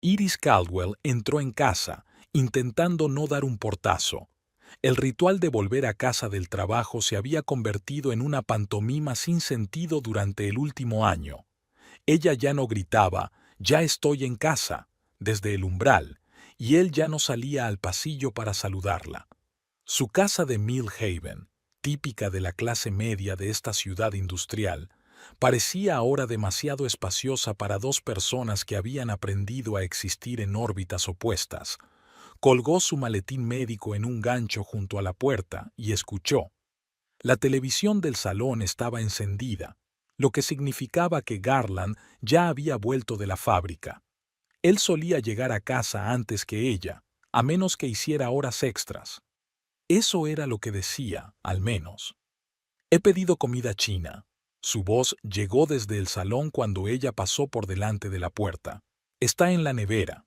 Iris Caldwell entró en casa, intentando no dar un portazo. El ritual de volver a casa del trabajo se había convertido en una pantomima sin sentido durante el último año. Ella ya no gritaba, «Ya estoy en casa», desde el umbral, y él ya no salía al pasillo para saludarla. Su casa de Mill Haven, típica de la clase media de esta ciudad industrial, parecía ahora demasiado espaciosa para dos personas que habían aprendido a existir en órbitas opuestas. Colgó su maletín médico en un gancho junto a la puerta y escuchó. La televisión del salón estaba encendida, lo que significaba que Garland ya había vuelto de la fábrica. Él solía llegar a casa antes que ella, a menos que hiciera horas extras. Eso era lo que decía, al menos. He pedido comida china. Su voz llegó desde el salón cuando ella pasó por delante de la puerta. Está en la nevera.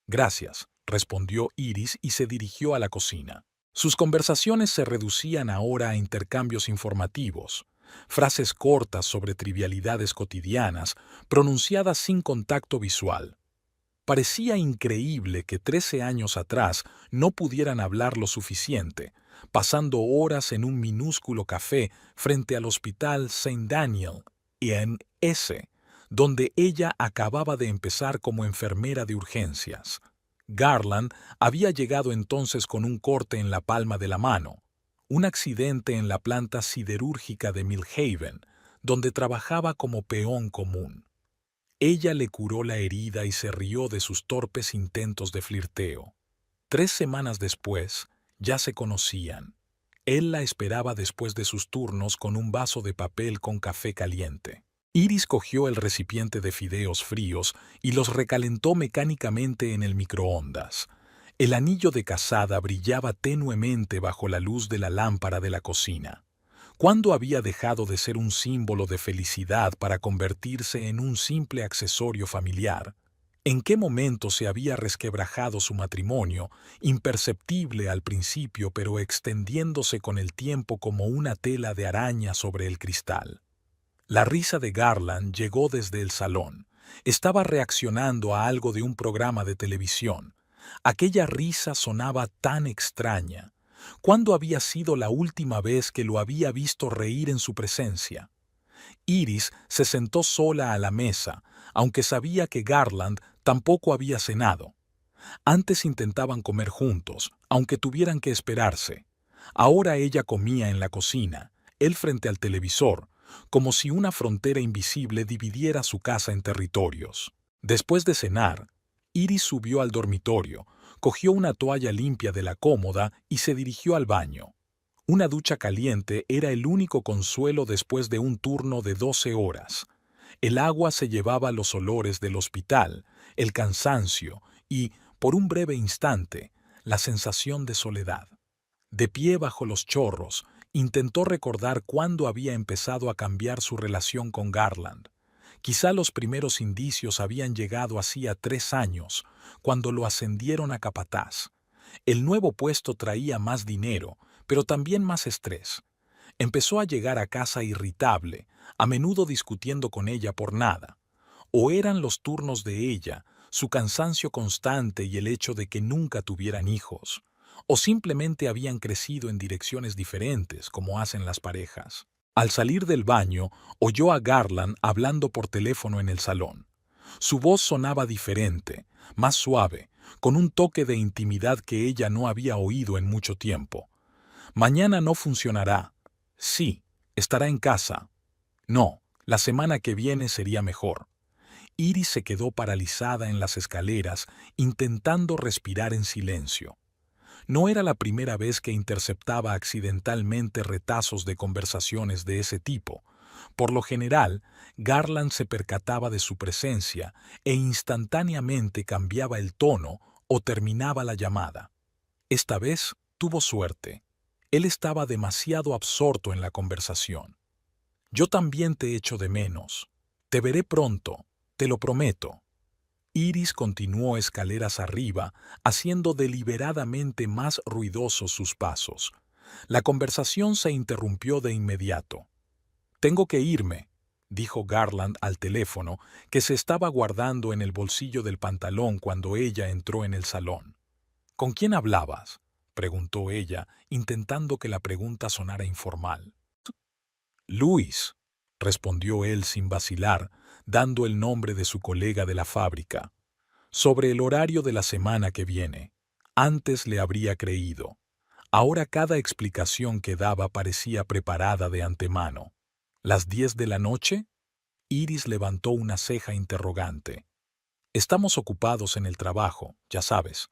Gracias, respondió Iris y se dirigió a la cocina. Sus conversaciones se reducían ahora a intercambios informativos, frases cortas sobre trivialidades cotidianas, pronunciadas sin contacto visual. Parecía increíble que 13 años atrás no pudieran hablar lo suficiente, pasando horas en un minúsculo café frente al Hospital St. Daniel, en S., donde ella acababa de empezar como enfermera de urgencias. Garland había llegado entonces con un corte en la palma de la mano, un accidente en la planta siderúrgica de Mill Haven, donde trabajaba como peón común. Ella le curó la herida y se rió de sus torpes intentos de flirteo. 3 semanas después, ya se conocían. Él la esperaba después de sus turnos con un vaso de papel con café caliente. Iris cogió el recipiente de fideos fríos y los recalentó mecánicamente en el microondas. El anillo de casada brillaba tenuemente bajo la luz de la lámpara de la cocina. ¿Cuándo había dejado de ser un símbolo de felicidad para convertirse en un simple accesorio familiar? ¿En qué momento se había resquebrajado su matrimonio, imperceptible al principio pero extendiéndose con el tiempo como una tela de araña sobre el cristal? La risa de Garland llegó desde el salón. Estaba reaccionando a algo de un programa de televisión. Aquella risa sonaba tan extraña. ¿Cuándo había sido la última vez que lo había visto reír en su presencia? Iris se sentó sola a la mesa, aunque sabía que Garland tampoco había cenado. Antes intentaban comer juntos, aunque tuvieran que esperarse. Ahora ella comía en la cocina, él frente al televisor, como si una frontera invisible dividiera su casa en territorios. Después de cenar, Iris subió al dormitorio, cogió una toalla limpia de la cómoda y se dirigió al baño. Una ducha caliente era el único consuelo después de un turno de 12 horas. El agua se llevaba los olores del hospital, el cansancio y, por un breve instante, la sensación de soledad. De pie bajo los chorros, intentó recordar cuándo había empezado a cambiar su relación con Garland. Quizá los primeros indicios habían llegado hacía 3 años, cuando lo ascendieron a capataz. El nuevo puesto traía más dinero, pero también más estrés. Empezó a llegar a casa irritable, a menudo discutiendo con ella por nada. O eran los turnos de ella, su cansancio constante y el hecho de que nunca tuvieran hijos, o simplemente habían crecido en direcciones diferentes, como hacen las parejas. Al salir del baño, oyó a Garland hablando por teléfono en el salón. Su voz sonaba diferente, más suave, con un toque de intimidad que ella no había oído en mucho tiempo. Mañana no funcionará. Sí, estará en casa. No, la semana que viene sería mejor. Iris se quedó paralizada en las escaleras, intentando respirar en silencio. No era la primera vez que interceptaba accidentalmente retazos de conversaciones de ese tipo. Por lo general, Garland se percataba de su presencia e instantáneamente cambiaba el tono o terminaba la llamada. Esta vez tuvo suerte. Él estaba demasiado absorto en la conversación. Yo también te echo de menos. Te veré pronto, te lo prometo. Iris continuó escaleras arriba, haciendo deliberadamente más ruidosos sus pasos. La conversación se interrumpió de inmediato. Tengo que irme. dijo Garland al teléfono, que se estaba guardando en el bolsillo del pantalón cuando ella entró en el salón. ¿Con quién hablabas?, preguntó ella, intentando que la pregunta sonara informal. Luis, respondió él sin vacilar, dando el nombre de su colega de la fábrica. Sobre el horario de la semana que viene. Antes le habría creído. Ahora cada explicación que daba parecía preparada de antemano. ¿Las 10 de la noche? Iris levantó una ceja interrogante. Estamos ocupados en el trabajo, ya sabes.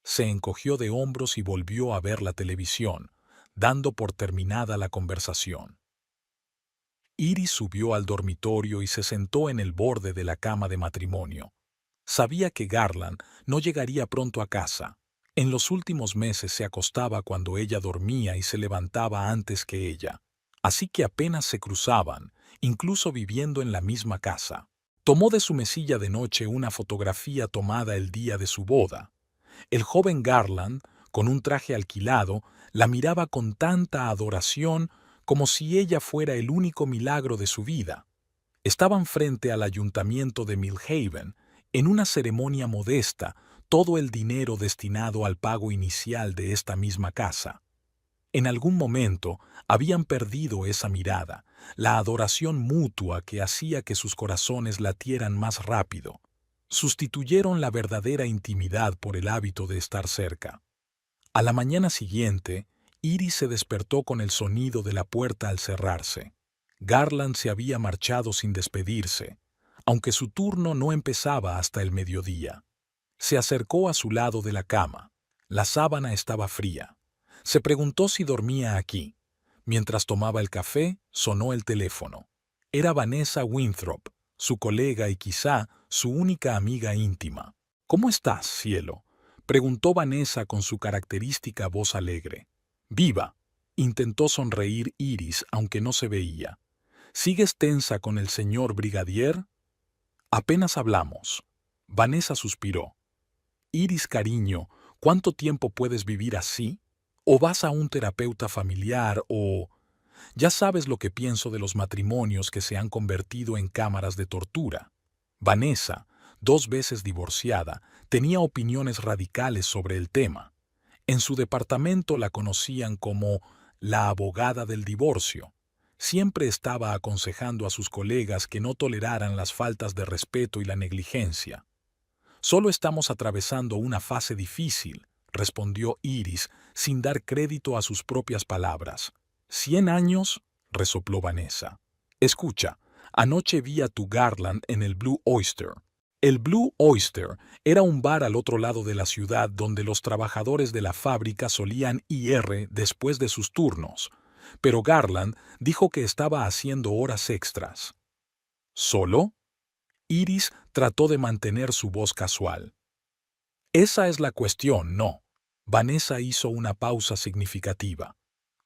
Se encogió de hombros y volvió a ver la televisión, dando por terminada la conversación. Iris subió al dormitorio y se sentó en el borde de la cama de matrimonio. Sabía que Garland no llegaría pronto a casa. En los últimos meses se acostaba cuando ella dormía y se levantaba antes que ella. Así que apenas se cruzaban, incluso viviendo en la misma casa. Tomó de su mesilla de noche una fotografía tomada el día de su boda. El joven Garland, con un traje alquilado, la miraba con tanta adoración como si ella fuera el único milagro de su vida. Estaban frente al ayuntamiento de Millhaven, en una ceremonia modesta, todo el dinero destinado al pago inicial de esta misma casa. En algún momento habían perdido esa mirada, la adoración mutua que hacía que sus corazones latieran más rápido. Sustituyeron la verdadera intimidad por el hábito de estar cerca. A la mañana siguiente, Iris se despertó con el sonido de la puerta al cerrarse. Garland se había marchado sin despedirse, aunque su turno no empezaba hasta el mediodía. Se acercó a su lado de la cama. La sábana estaba fría. Se preguntó si dormía aquí. Mientras tomaba el café, sonó el teléfono. Era Vanessa Winthrop, su colega y quizá su única amiga íntima. «¿Cómo estás, cielo?», preguntó Vanessa con su característica voz alegre. «Viva», intentó sonreír Iris, aunque no se veía. «¿Sigues tensa con el señor brigadier?» «Apenas hablamos». Vanessa suspiró. «Iris, cariño, ¿cuánto tiempo puedes vivir así? ¿O vas a un terapeuta familiar o...?» «Ya sabes lo que pienso de los matrimonios que se han convertido en cámaras de tortura». Vanessa, 2 veces divorciada, tenía opiniones radicales sobre el tema. En su departamento la conocían como la abogada del divorcio. Siempre estaba aconsejando a sus colegas que no toleraran las faltas de respeto y la negligencia. «Solo estamos atravesando una fase difícil», respondió Iris, sin dar crédito a sus propias palabras. «¿100 años?», resopló Vanessa. «Escucha, anoche vi a tu Garland en el Blue Oyster». El Blue Oyster era un bar al otro lado de la ciudad donde los trabajadores de la fábrica solían ir después de sus turnos, pero Garland dijo que estaba haciendo horas extras. ¿Solo? Iris trató de mantener su voz casual. «Esa es la cuestión, ¿no?». Vanessa hizo una pausa significativa.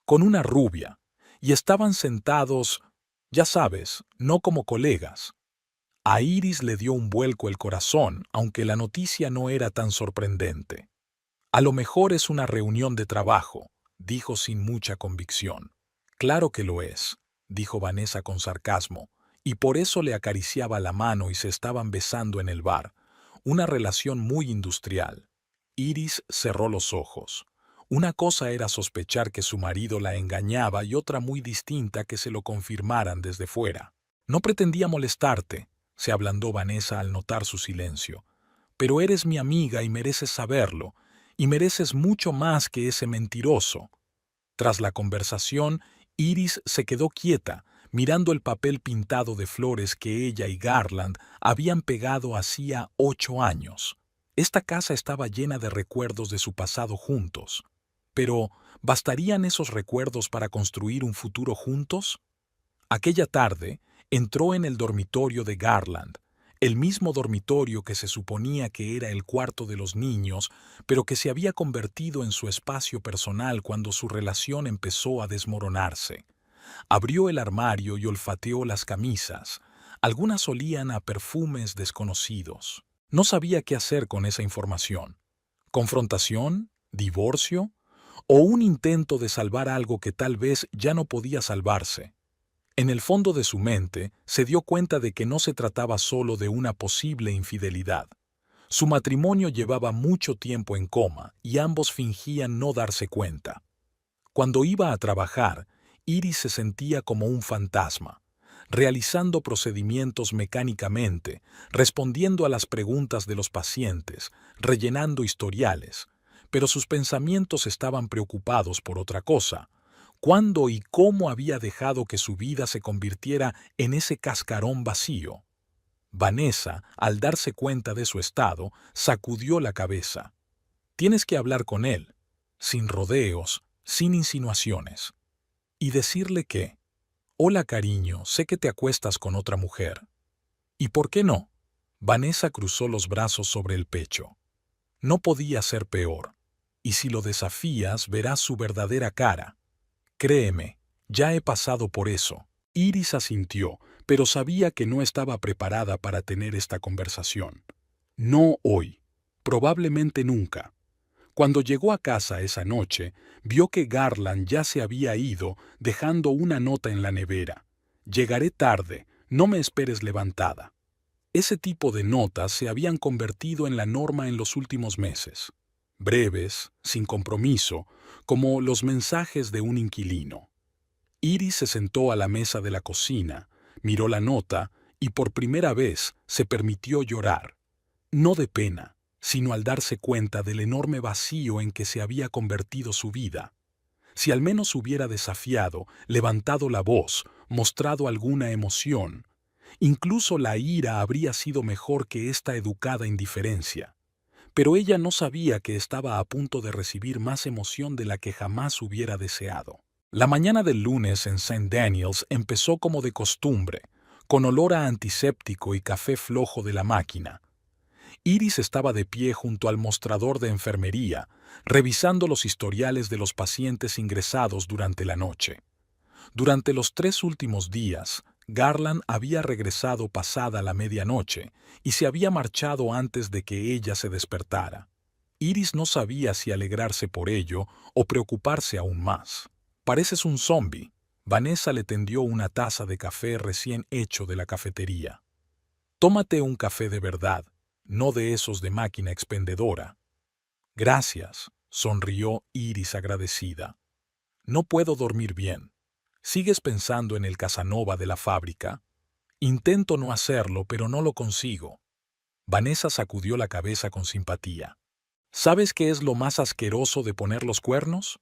«Con una rubia, y estaban sentados, ya sabes, no como colegas». A Iris le dio un vuelco el corazón, aunque la noticia no era tan sorprendente. «A lo mejor es una reunión de trabajo», dijo sin mucha convicción. «Claro que lo es», dijo Vanessa con sarcasmo, y por eso le acariciaba la mano y se estaban besando en el bar. Una relación muy industrial. Iris cerró los ojos. Una cosa era sospechar que su marido la engañaba y otra muy distinta que se lo confirmaran desde fuera. «No pretendía molestarte», se ablandó Vanessa al notar su silencio. «Pero eres mi amiga y mereces saberlo, y mereces mucho más que ese mentiroso». Tras la conversación, Iris se quedó quieta, mirando el papel pintado de flores que ella y Garland habían pegado hacía 8 años. Esta casa estaba llena de recuerdos de su pasado juntos. Pero, ¿bastarían esos recuerdos para construir un futuro juntos? Aquella tarde, entró en el dormitorio de Garland, el mismo dormitorio que se suponía que era el cuarto de los niños, pero que se había convertido en su espacio personal cuando su relación empezó a desmoronarse. Abrió el armario y olfateó las camisas. Algunas olían a perfumes desconocidos. No sabía qué hacer con esa información. ¿Confrontación? ¿Divorcio? ¿O un intento de salvar algo que tal vez ya no podía salvarse? En el fondo de su mente, se dio cuenta de que no se trataba solo de una posible infidelidad. Su matrimonio llevaba mucho tiempo en coma y ambos fingían no darse cuenta. Cuando iba a trabajar, Iris se sentía como un fantasma, realizando procedimientos mecánicamente, respondiendo a las preguntas de los pacientes, rellenando historiales, pero sus pensamientos estaban preocupados por otra cosa. ¿Cuándo y cómo había dejado que su vida se convirtiera en ese cascarón vacío? Vanessa, al darse cuenta de su estado, sacudió la cabeza. Tienes que hablar con él, sin rodeos, sin insinuaciones, y decirle que, hola cariño, sé que te acuestas con otra mujer. ¿Y por qué no? Vanessa cruzó los brazos sobre el pecho. No podía ser peor, y si lo desafías verás su verdadera cara. Créeme, ya he pasado por eso. Iris asintió, pero sabía que no estaba preparada para tener esta conversación. No hoy, probablemente nunca. Cuando llegó a casa esa noche, vio que Garland ya se había ido, dejando una nota en la nevera. Llegaré tarde, no me esperes levantada. Ese tipo de notas se habían convertido en la norma en los últimos meses. Breves, sin compromiso, como los mensajes de un inquilino. Iris se sentó a la mesa de la cocina, miró la nota y por primera vez se permitió llorar. No de pena, sino al darse cuenta del enorme vacío en que se había convertido su vida. Si al menos hubiera desafiado, levantado la voz, mostrado alguna emoción, incluso la ira habría sido mejor que esta educada indiferencia. Pero ella no sabía que estaba a punto de recibir más emoción de la que jamás hubiera deseado. La mañana del lunes en St. Daniels empezó como de costumbre, con olor a antiséptico y café flojo de la máquina. Iris estaba de pie junto al mostrador de enfermería, revisando los historiales de los pacientes ingresados durante la noche. Durante los 3 últimos días, Garland había regresado pasada la medianoche y se había marchado antes de que ella se despertara. Iris no sabía si alegrarse por ello o preocuparse aún más. «Pareces un zombi». Vanessa le tendió una taza de café recién hecho de la cafetería. «Tómate un café de verdad, no de esos de máquina expendedora». «Gracias», sonrió Iris agradecida. «No puedo dormir bien. ¿Sigues pensando en el Casanova de la fábrica?» «Intento no hacerlo, pero no lo consigo». Vanessa sacudió la cabeza con simpatía. «¿Sabes qué es lo más asqueroso de poner los cuernos?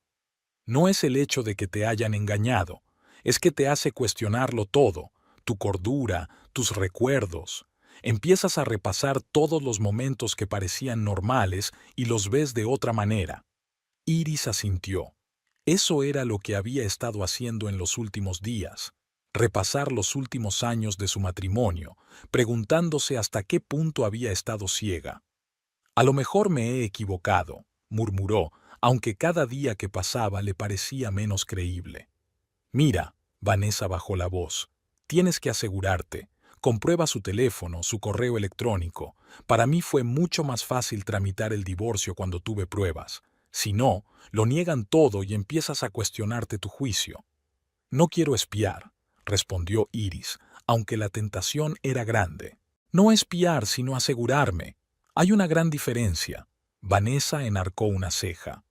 No es el hecho de que te hayan engañado, es que te hace cuestionarlo todo, tu cordura, tus recuerdos. Empiezas a repasar todos los momentos que parecían normales y los ves de otra manera». Iris asintió. Eso era lo que había estado haciendo en los últimos días, repasar los últimos años de su matrimonio, preguntándose hasta qué punto había estado ciega. «A lo mejor me he equivocado», murmuró, aunque cada día que pasaba le parecía menos creíble. «Mira», Vanessa bajó la voz, «tienes que asegurarte. Comprueba su teléfono, su correo electrónico. Para mí fue mucho más fácil tramitar el divorcio cuando tuve pruebas. Si no, lo niegan todo y empiezas a cuestionarte tu juicio». «No quiero espiar», respondió Iris, aunque la tentación era grande. «No espiar, sino asegurarme. Hay una gran diferencia». Vanessa enarcó una ceja.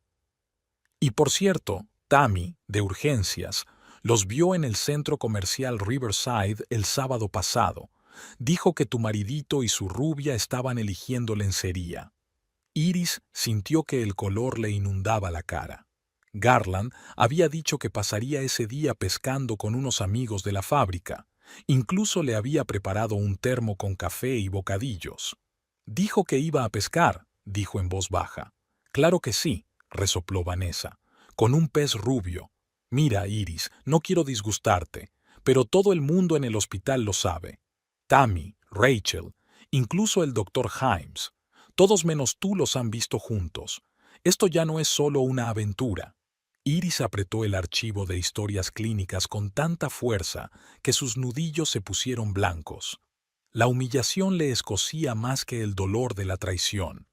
«Y por cierto, Tammy, de urgencias, los vio en el centro comercial Riverside el sábado pasado. Dijo que tu maridito y su rubia estaban eligiendo lencería». Iris sintió que el color le inundaba la cara. Garland había dicho que pasaría ese día pescando con unos amigos de la fábrica. Incluso le había preparado un termo con café y bocadillos. «Dijo que iba a pescar», dijo en voz baja. «Claro que sí», resopló Vanessa, «con un pez rubio. Mira, Iris, no quiero disgustarte, pero todo el mundo en el hospital lo sabe. Tammy, Rachel, incluso el doctor Himes. Todos menos tú los han visto juntos. Esto ya no es solo una aventura». Iris apretó el archivo de historias clínicas con tanta fuerza que sus nudillos se pusieron blancos. La humillación le escocía más que el dolor de la traición.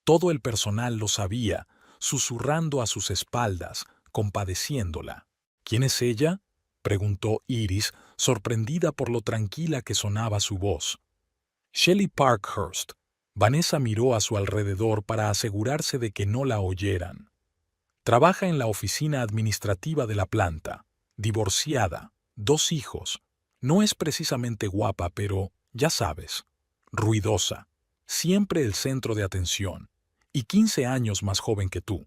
Todo el personal lo sabía, susurrando a sus espaldas, compadeciéndola. «¿Quién es ella?», preguntó Iris, sorprendida por lo tranquila que sonaba su voz. Shelley Parkhurst. Vanessa miró a su alrededor para asegurarse de que no la oyeran. Trabaja en la oficina administrativa de la planta. Divorciada. 2 hijos. No es precisamente guapa, pero, ya sabes, ruidosa. Siempre el centro de atención. Y 15 años más joven que tú.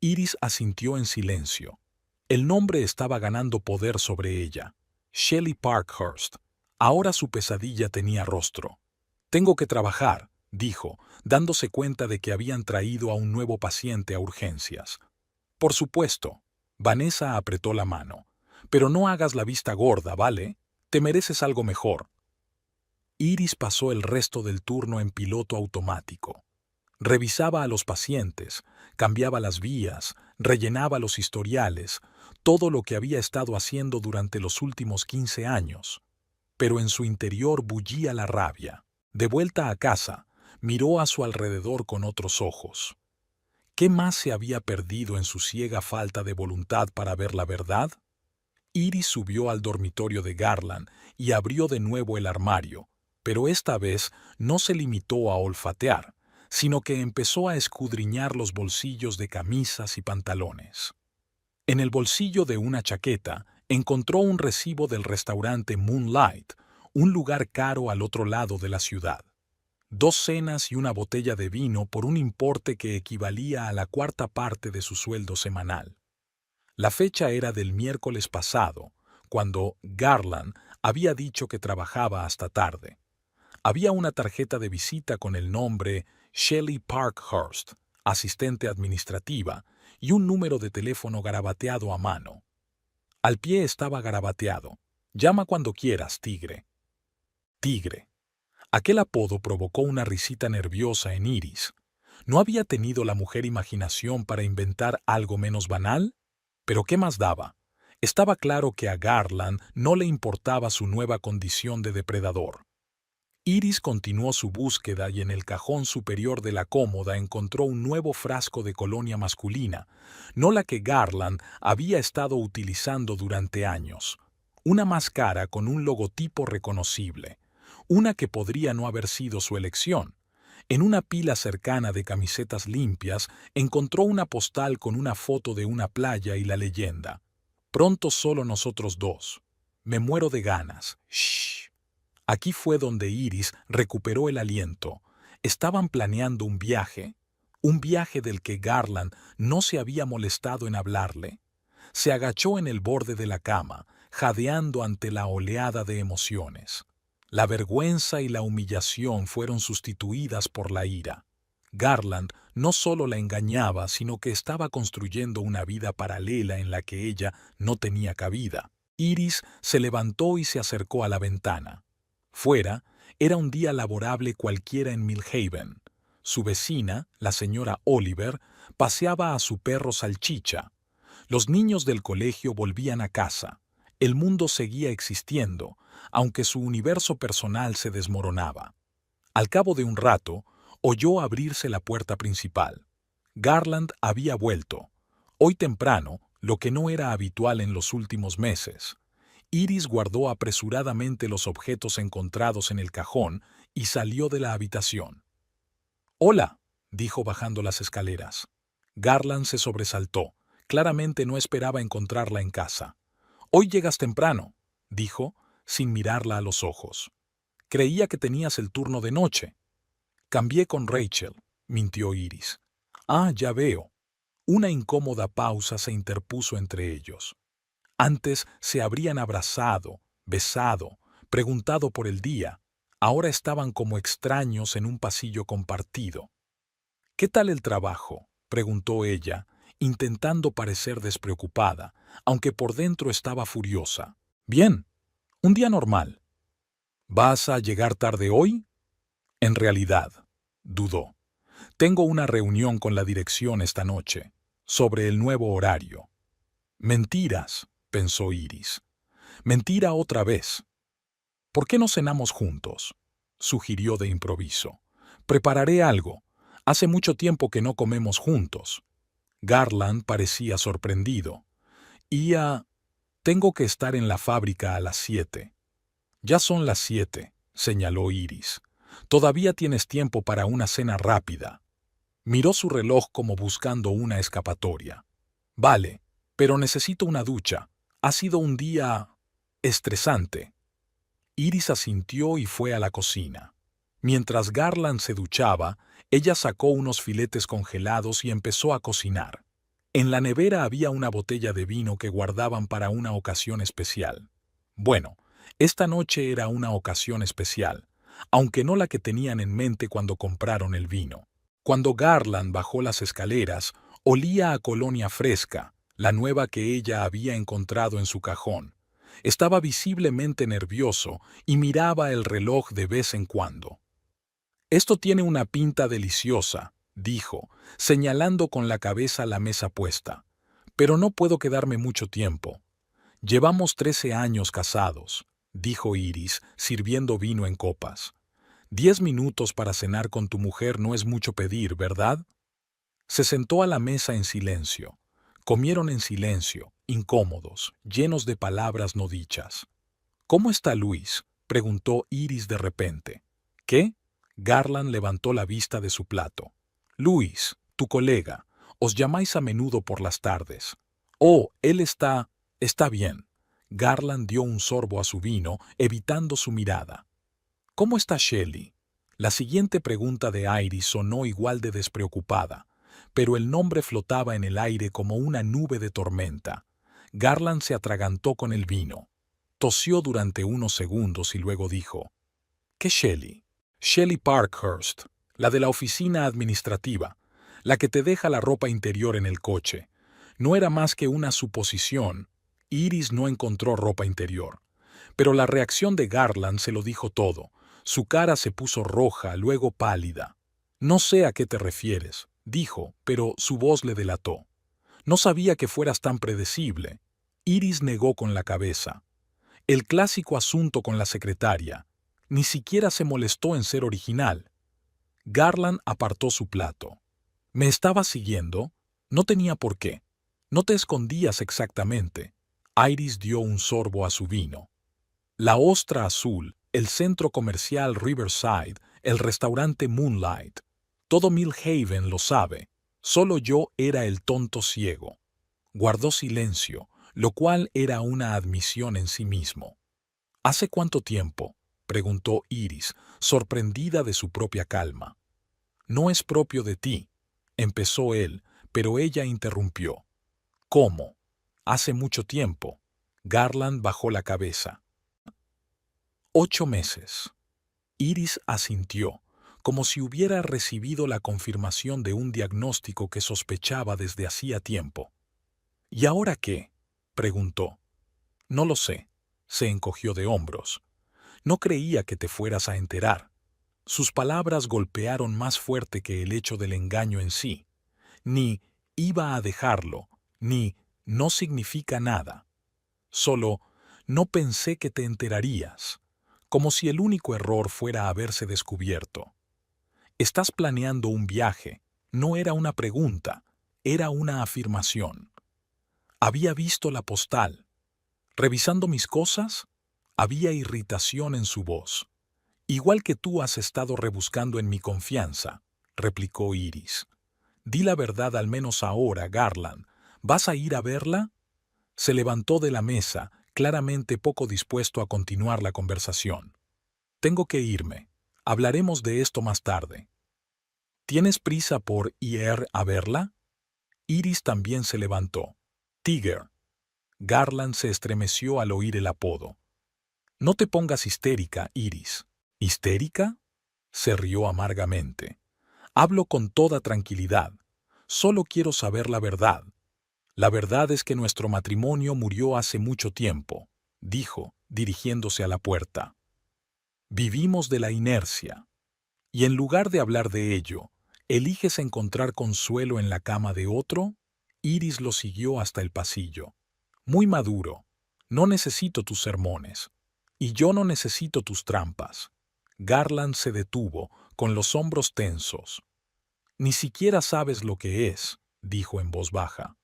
Iris asintió en silencio. El nombre estaba ganando poder sobre ella. Shelley Parkhurst. Ahora su pesadilla tenía rostro. «Tengo que trabajar», dijo, dándose cuenta de que habían traído a un nuevo paciente a urgencias. «Por supuesto». Vanessa apretó la mano. «Pero no hagas la vista gorda, ¿vale? Te mereces algo mejor». Iris pasó el resto del turno en piloto automático. Revisaba a los pacientes, cambiaba las vías, rellenaba los historiales, todo lo que había estado haciendo durante los últimos 15 años. Pero en su interior bullía la rabia. De vuelta a casa, miró a su alrededor con otros ojos. ¿Qué más se había perdido en su ciega falta de voluntad para ver la verdad? Iris subió al dormitorio de Garland y abrió de nuevo el armario, pero esta vez no se limitó a olfatear, sino que empezó a escudriñar los bolsillos de camisas y pantalones. En el bolsillo de una chaqueta encontró un recibo del restaurante Moonlight, un lugar caro al otro lado de la ciudad. 2 cenas y una botella de vino por un importe que equivalía a la 1/4 parte de su sueldo semanal. La fecha era del miércoles pasado, cuando Garland había dicho que trabajaba hasta tarde. Había una tarjeta de visita con el nombre Shelley Parkhurst, asistente administrativa, y un número de teléfono garabateado a mano. Al pie estaba garabateado: «Llama cuando quieras, tigre». Tigre. Aquel apodo provocó una risita nerviosa en Iris. ¿No había tenido la mujer imaginación para inventar algo menos banal? Pero ¿qué más daba? Estaba claro que a Garland no le importaba su nueva condición de depredador. Iris continuó su búsqueda y en el cajón superior de la cómoda encontró un nuevo frasco de colonia masculina, no la que Garland había estado utilizando durante años. Una más cara con un logotipo reconocible. Una que podría no haber sido su elección. En una pila cercana de camisetas limpias encontró una postal con una foto de una playa y la leyenda: «Pronto solo nosotros dos. Me muero de ganas. Shh». Aquí fue donde Iris recuperó el aliento. Estaban planeando un viaje del que Garland no se había molestado en hablarle. Se agachó en el borde de la cama, jadeando ante la oleada de emociones. La vergüenza y la humillación fueron sustituidas por la ira. Garland no solo la engañaba, sino que estaba construyendo una vida paralela en la que ella no tenía cabida. Iris se levantó y se acercó a la ventana. Fuera, era un día laborable cualquiera en Millhaven. Su vecina, la señora Oliver, paseaba a su perro Salchicha. Los niños del colegio volvían a casa. El mundo seguía existiendo, aunque su universo personal se desmoronaba. Al cabo de un rato, oyó abrirse la puerta principal. Garland había vuelto. Hoy temprano, lo que no era habitual en los últimos meses. Iris guardó apresuradamente los objetos encontrados en el cajón y salió de la habitación. «Hola», dijo bajando las escaleras. Garland se sobresaltó. Claramente no esperaba encontrarla en casa. «Hoy llegas temprano», dijo, sin mirarla a los ojos. «Creía que tenías el turno de noche». «Cambié con Rachel», mintió Iris. «Ah, ya veo». Una incómoda pausa se interpuso entre ellos. Antes se habrían abrazado, besado, preguntado por el día. Ahora estaban como extraños en un pasillo compartido. «¿Qué tal el trabajo?», preguntó ella, intentando parecer despreocupada, aunque por dentro estaba furiosa. «Bien, un día normal». «¿Vas a llegar tarde hoy?». «En realidad», dudó. «Tengo una reunión con la dirección esta noche, sobre el nuevo horario». «Mentiras», pensó Iris. «Mentira otra vez». «¿Por qué no cenamos juntos?», sugirió de improviso. «Prepararé algo. Hace mucho tiempo que no comemos juntos». Garland parecía sorprendido. Tengo que estar en la fábrica a las 7. Ya son las 7, señaló Iris. Todavía tienes tiempo para una cena rápida. Miró su reloj como buscando una escapatoria. Vale, pero necesito una ducha. Ha sido un día estresante. Iris asintió y fue a la cocina. Mientras Garland se duchaba, ella sacó unos filetes congelados y empezó a cocinar. En la nevera había una botella de vino que guardaban para una ocasión especial. Bueno, esta noche era una ocasión especial, aunque no la que tenían en mente cuando compraron el vino. Cuando Garland bajó las escaleras, olía a colonia fresca, la nueva que ella había encontrado en su cajón. Estaba visiblemente nervioso y miraba el reloj de vez en cuando. Esto tiene una pinta deliciosa, dijo, señalando con la cabeza la mesa puesta. Pero no puedo quedarme mucho tiempo. Llevamos 13 años casados, dijo Iris, sirviendo vino en copas. 10 minutos para cenar con tu mujer no es mucho pedir, ¿verdad? Se sentó a la mesa en silencio. Comieron en silencio, incómodos, llenos de palabras no dichas. ¿Cómo está Luis?, preguntó Iris de repente. ¿Qué? Garland levantó la vista de su plato. Luis, tu colega. Os llamáis a menudo por las tardes. Oh, él está bien. Garland dio un sorbo a su vino, evitando su mirada. ¿Cómo está Shelley? La siguiente pregunta de Iris sonó igual de despreocupada, pero el nombre flotaba en el aire como una nube de tormenta. Garland se atragantó con el vino. Tosió durante unos segundos y luego dijo, ¿qué Shelley? Shelley Parkhurst, la de la oficina administrativa, la que te deja la ropa interior en el coche. No era más que una suposición. Iris no encontró ropa interior. Pero la reacción de Garland se lo dijo todo. Su cara se puso roja, luego pálida. No sé a qué te refieres, dijo, pero su voz le delató. No sabía que fueras tan predecible. Iris negó con la cabeza. El clásico asunto con la secretaria. Ni siquiera se molestó en ser original. Garland apartó su plato. ¿Me estabas siguiendo? No tenía por qué. No te escondías exactamente. Iris dio un sorbo a su vino. La Ostra Azul, el centro comercial Riverside, el restaurante Moonlight. Todo Millhaven lo sabe. Solo yo era el tonto ciego. Guardó silencio, lo cual era una admisión en sí mismo. ¿Hace cuánto tiempo?, preguntó Iris, sorprendida de su propia calma. No es propio de ti, empezó él, pero ella interrumpió. ¿Cómo? Hace mucho tiempo. Garland bajó la cabeza. 8 meses. Iris asintió, como si hubiera recibido la confirmación de un diagnóstico que sospechaba desde hacía tiempo. ¿Y ahora qué?, preguntó. No lo sé. Se encogió de hombros. No creía que te fueras a enterar. Sus palabras golpearon más fuerte que el hecho del engaño en sí. Ni iba a dejarlo, ni no significa nada. Solo no pensé que te enterarías, como si el único error fuera haberse descubierto. Estás planeando un viaje. No era una pregunta, era una afirmación. Había visto la postal. Revisando mis cosas, había irritación en su voz. Igual que tú has estado rebuscando en mi confianza, replicó Iris. Di la verdad al menos ahora, Garland. ¿Vas a ir a verla? Se levantó de la mesa, claramente poco dispuesto a continuar la conversación. Tengo que irme. Hablaremos de esto más tarde. ¿Tienes prisa por ir a verla? Iris también se levantó. Tiger. Garland se estremeció al oír el apodo. No te pongas histérica, Iris. ¿Histérica? Se rió amargamente. Hablo con toda tranquilidad. Solo quiero saber la verdad. La verdad es que nuestro matrimonio murió hace mucho tiempo, dijo, dirigiéndose a la puerta. Vivimos de la inercia. Y en lugar de hablar de ello, ¿eliges encontrar consuelo en la cama de otro? Iris lo siguió hasta el pasillo. Muy maduro. No necesito tus sermones. Y yo no necesito tus trampas. Garland se detuvo, con los hombros tensos. Ni siquiera sabes lo que es, dijo en voz baja.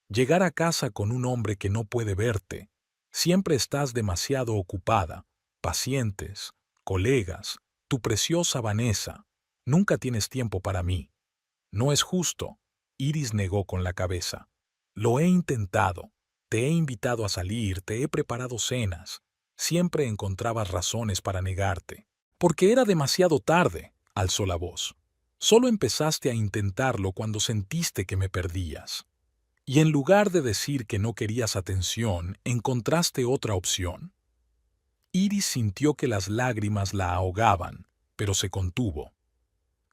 Llegar a casa con un hombre que no puede verte. Siempre estás demasiado ocupada. Pacientes, colegas, tu preciosa Vanessa. Nunca tienes tiempo para mí. No es justo. Iris negó con la cabeza. Lo he intentado. Te he invitado a salir, te he preparado cenas. Siempre encontrabas razones para negarte. Porque era demasiado tarde, alzó la voz. Solo empezaste a intentarlo cuando sentiste que me perdías. Y en lugar de decir que no querías atención, encontraste otra opción. Iris sintió que las lágrimas la ahogaban, pero se contuvo.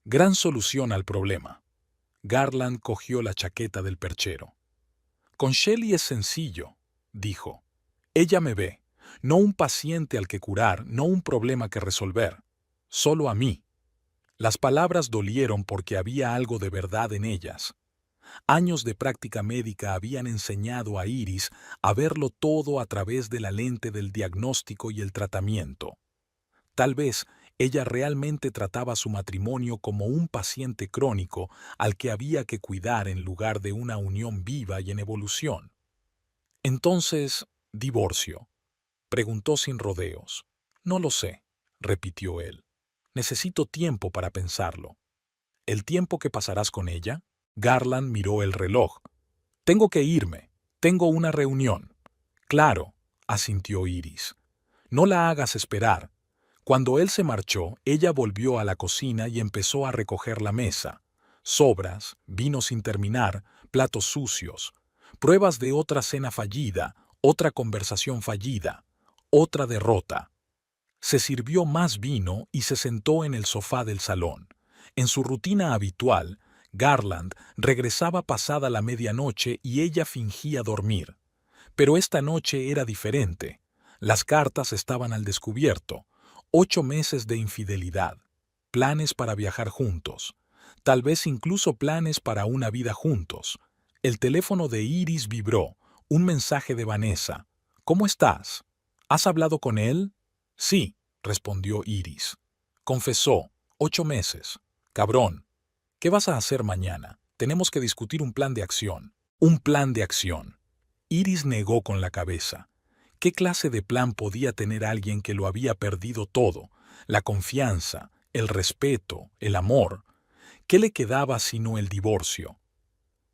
Gran solución al problema. Garland cogió la chaqueta del perchero. Con Shelley es sencillo, dijo. Ella me ve, no un paciente al que curar, no un problema que resolver, solo a mí. Las palabras dolieron porque había algo de verdad en ellas. Años de práctica médica habían enseñado a Iris a verlo todo a través de la lente del diagnóstico y el tratamiento. Tal vez ella realmente trataba su matrimonio como un paciente crónico al que había que cuidar en lugar de una unión viva y en evolución. Entonces, divorcio. Preguntó sin rodeos. No lo sé, repitió él. Necesito tiempo para pensarlo. ¿El tiempo que pasarás con ella? Garland miró el reloj. Tengo que irme. Tengo una reunión. Claro, asintió Iris. No la hagas esperar. Cuando él se marchó, ella volvió a la cocina y empezó a recoger la mesa. Sobras, vino sin terminar, platos sucios, pruebas de otra cena fallida, otra conversación fallida, otra derrota. Se sirvió más vino y se sentó en el sofá del salón. En su rutina habitual, Garland regresaba pasada la medianoche y ella fingía dormir. Pero esta noche era diferente. Las cartas estaban al descubierto. 8 meses de infidelidad. Planes para viajar juntos. Tal vez incluso planes para una vida juntos. El teléfono de Iris vibró. Un mensaje de Vanessa. ¿Cómo estás? ¿Has hablado con él? Sí, respondió Iris. Confesó. 8 meses. Cabrón. ¿Qué vas a hacer mañana? Tenemos que discutir un plan de acción. Un plan de acción. Iris negó con la cabeza. ¿Qué clase de plan podía tener alguien que lo había perdido todo? La confianza, el respeto, el amor. ¿Qué le quedaba sino el divorcio?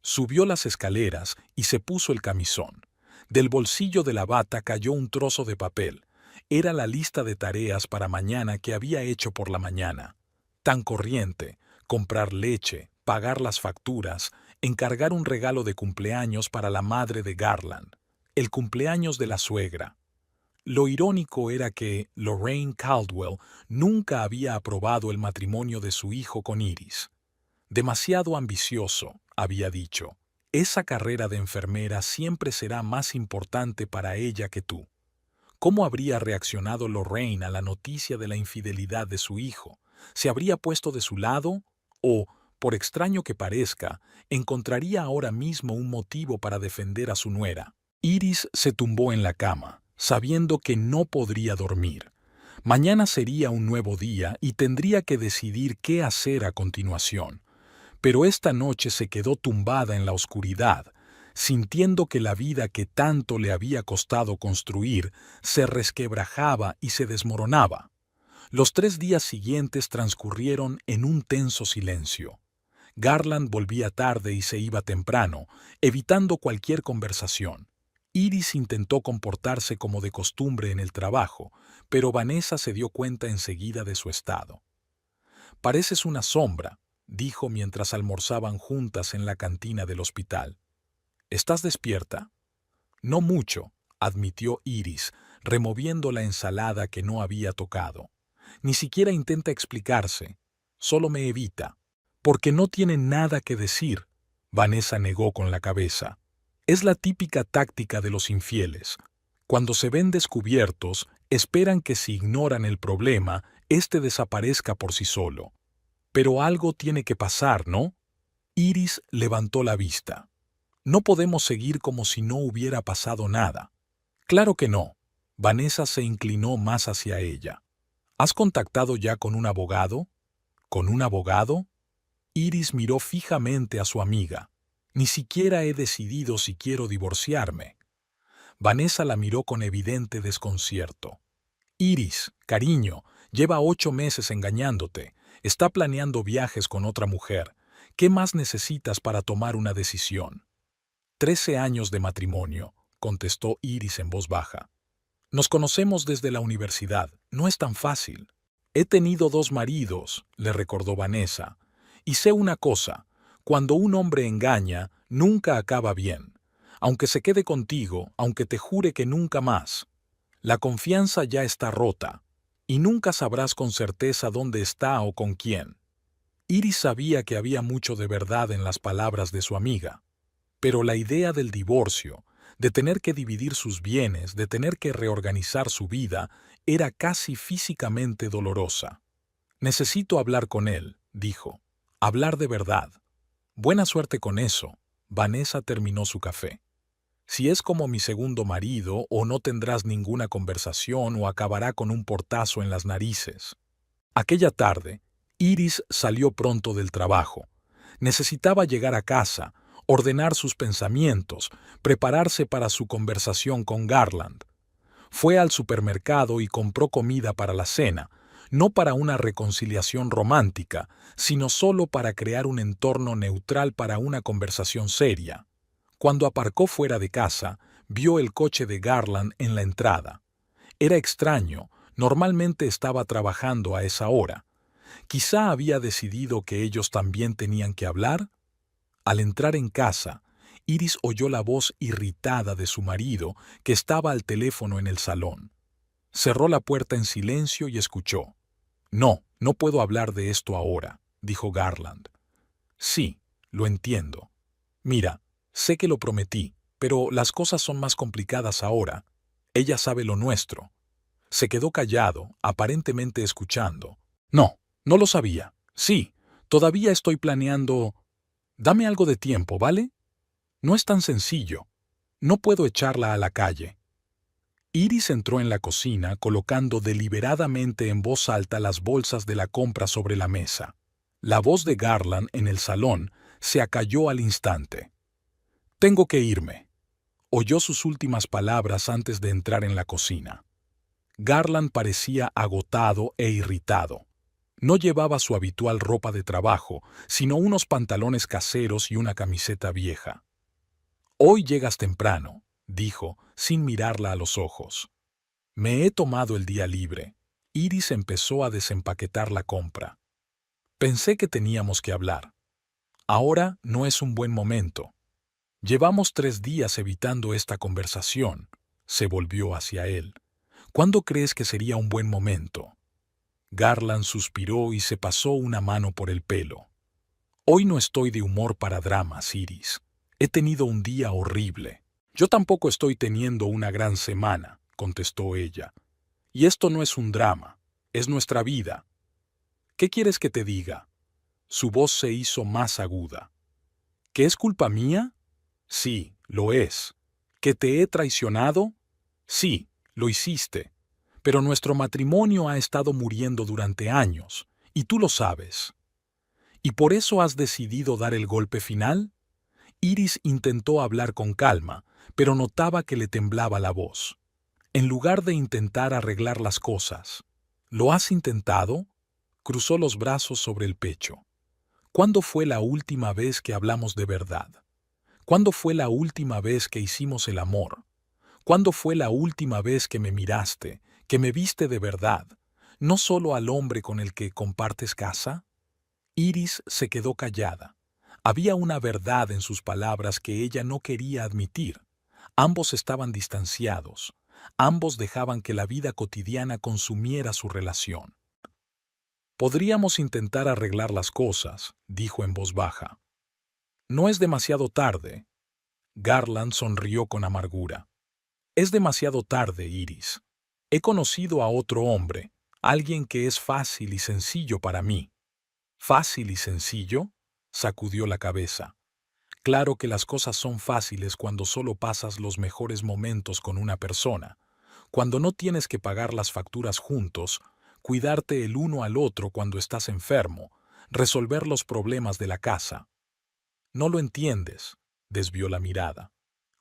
Subió las escaleras y se puso el camisón. Del bolsillo de la bata cayó un trozo de papel. Era la lista de tareas para mañana que había hecho por la mañana. Tan corriente, comprar leche, pagar las facturas, encargar un regalo de cumpleaños para la madre de Garland, el cumpleaños de la suegra. Lo irónico era que Lorraine Caldwell nunca había aprobado el matrimonio de su hijo con Iris. Demasiado ambicioso, había dicho. Esa carrera de enfermera siempre será más importante para ella que tú. ¿Cómo habría reaccionado Lorraine a la noticia de la infidelidad de su hijo? ¿Se habría puesto de su lado? ¿O, por extraño que parezca, encontraría ahora mismo un motivo para defender a su nuera? Iris se tumbó en la cama, sabiendo que no podría dormir. Mañana sería un nuevo día y tendría que decidir qué hacer a continuación. Pero esta noche se quedó tumbada en la oscuridad, sintiendo que la vida que tanto le había costado construir se resquebrajaba y se desmoronaba. Los 3 días siguientes transcurrieron en un tenso silencio. Garland volvía tarde y se iba temprano, evitando cualquier conversación. Iris intentó comportarse como de costumbre en el trabajo, pero Vanessa se dio cuenta enseguida de su estado. «Pareces una sombra», dijo mientras almorzaban juntas en la cantina del hospital. «¿Estás despierta?» «No mucho», admitió Iris, removiendo la ensalada que no había tocado. «Ni siquiera intenta explicarse, solo me evita». «Porque no tiene nada que decir», Vanessa negó con la cabeza. «Es la típica táctica de los infieles. Cuando se ven descubiertos, esperan que si ignoran el problema, éste desaparezca por sí solo. Pero algo tiene que pasar, ¿no?» Iris levantó la vista. «No podemos seguir como si no hubiera pasado nada». «Claro que no». Vanessa se inclinó más hacia ella. «¿Has contactado ya con un abogado?» «¿Con un abogado?» Iris miró fijamente a su amiga. «Ni siquiera he decidido si quiero divorciarme». Vanessa la miró con evidente desconcierto. Iris, cariño, lleva 8 meses engañándote. Está planeando viajes con otra mujer. ¿Qué más necesitas para tomar una decisión? 13 años de matrimonio, contestó Iris en voz baja. Nos conocemos desde la universidad. No es tan fácil. He tenido 2 maridos, le recordó Vanessa. Y sé una cosa, cuando un hombre engaña, nunca acaba bien. Aunque se quede contigo, aunque te jure que nunca más. La confianza ya está rota, y nunca sabrás con certeza dónde está o con quién. Iris sabía que había mucho de verdad en las palabras de su amiga, pero la idea del divorcio, de tener que dividir sus bienes, de tener que reorganizar su vida, era casi físicamente dolorosa. Necesito hablar con él, dijo. Hablar de verdad. Buena suerte con eso. Vanessa terminó su café. Si es como mi segundo marido, o no tendrás ninguna conversación o acabará con un portazo en las narices. Aquella tarde, Iris salió pronto del trabajo. Necesitaba llegar a casa, ordenar sus pensamientos, prepararse para su conversación con Garland. Fue al supermercado y compró comida para la cena, no para una reconciliación romántica, sino solo para crear un entorno neutral para una conversación seria. Cuando aparcó fuera de casa, vio el coche de Garland en la entrada. Era extraño, normalmente estaba trabajando a esa hora. Quizá había decidido que ellos también tenían que hablar. Al entrar en casa, Iris oyó la voz irritada de su marido, que estaba al teléfono en el salón. Cerró la puerta en silencio y escuchó. No, no puedo hablar de esto ahora, dijo Garland. Sí, lo entiendo. Mira, sé que lo prometí, pero las cosas son más complicadas ahora. Ella sabe lo nuestro. Se quedó callado, aparentemente escuchando. No, no lo sabía. Sí, todavía estoy planeando. Dame algo de tiempo, ¿vale? No es tan sencillo. No puedo echarla a la calle. Iris entró en la cocina colocando deliberadamente en voz alta las bolsas de la compra sobre la mesa. La voz de Garland en el salón se acalló al instante. Tengo que irme. Oyó sus últimas palabras antes de entrar en la cocina. Garland parecía agotado e irritado. No llevaba su habitual ropa de trabajo, sino unos pantalones caseros y una camiseta vieja. Hoy llegas temprano, dijo, sin mirarla a los ojos. Me he tomado el día libre. Iris empezó a desempaquetar la compra. Pensé que teníamos que hablar. Ahora no es un buen momento. Llevamos 3 días evitando esta conversación. Se volvió hacia él. ¿Cuándo crees que sería un buen momento? Garland suspiró y se pasó una mano por el pelo. Hoy no estoy de humor para dramas, Iris. He tenido un día horrible. Yo tampoco estoy teniendo una gran semana, contestó ella. Y esto no es un drama, es nuestra vida. ¿Qué quieres que te diga? Su voz se hizo más aguda. ¿Que es culpa mía? Sí, lo es. ¿Que te he traicionado? Sí, lo hiciste. Pero nuestro matrimonio ha estado muriendo durante años, y tú lo sabes. ¿Y por eso has decidido dar el golpe final? Iris intentó hablar con calma, pero notaba que le temblaba la voz. En lugar de intentar arreglar las cosas. ¿Lo has intentado? Cruzó los brazos sobre el pecho. ¿Cuándo fue la última vez que hablamos de verdad? ¿Cuándo fue la última vez que hicimos el amor? ¿Cuándo fue la última vez que me miraste, que me viste de verdad, no solo al hombre con el que compartes casa? Iris se quedó callada. Había una verdad en sus palabras que ella no quería admitir. Ambos estaban distanciados. Ambos dejaban que la vida cotidiana consumiera su relación. Podríamos intentar arreglar las cosas, dijo en voz baja. No es demasiado tarde. Garland sonrió con amargura. Es demasiado tarde, Iris. He conocido a otro hombre, alguien que es fácil y sencillo para mí. ¿Fácil y sencillo? Sacudió la cabeza. Claro que las cosas son fáciles cuando solo pasas los mejores momentos con una persona, cuando no tienes que pagar las facturas juntos, cuidarte el uno al otro cuando estás enfermo, resolver los problemas de la casa. No lo entiendes, desvió la mirada.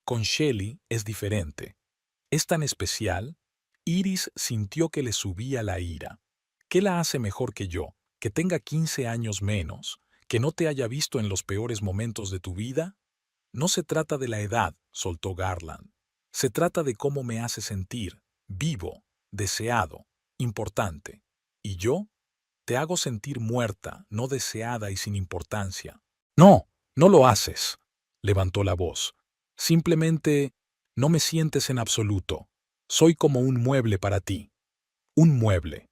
Con Shelley es diferente. ¿Es tan especial? Iris sintió que le subía la ira. ¿Qué la hace mejor que yo? ¿Que tenga 15 años menos? ¿Que no te haya visto en los peores momentos de tu vida? No se trata de la edad, soltó Garland. Se trata de cómo me hace sentir, vivo, deseado, importante. ¿Y yo? Te hago sentir muerta, no deseada y sin importancia. No, no lo haces, levantó la voz. Simplemente no me sientes en absoluto. Soy como un mueble para ti. Un mueble.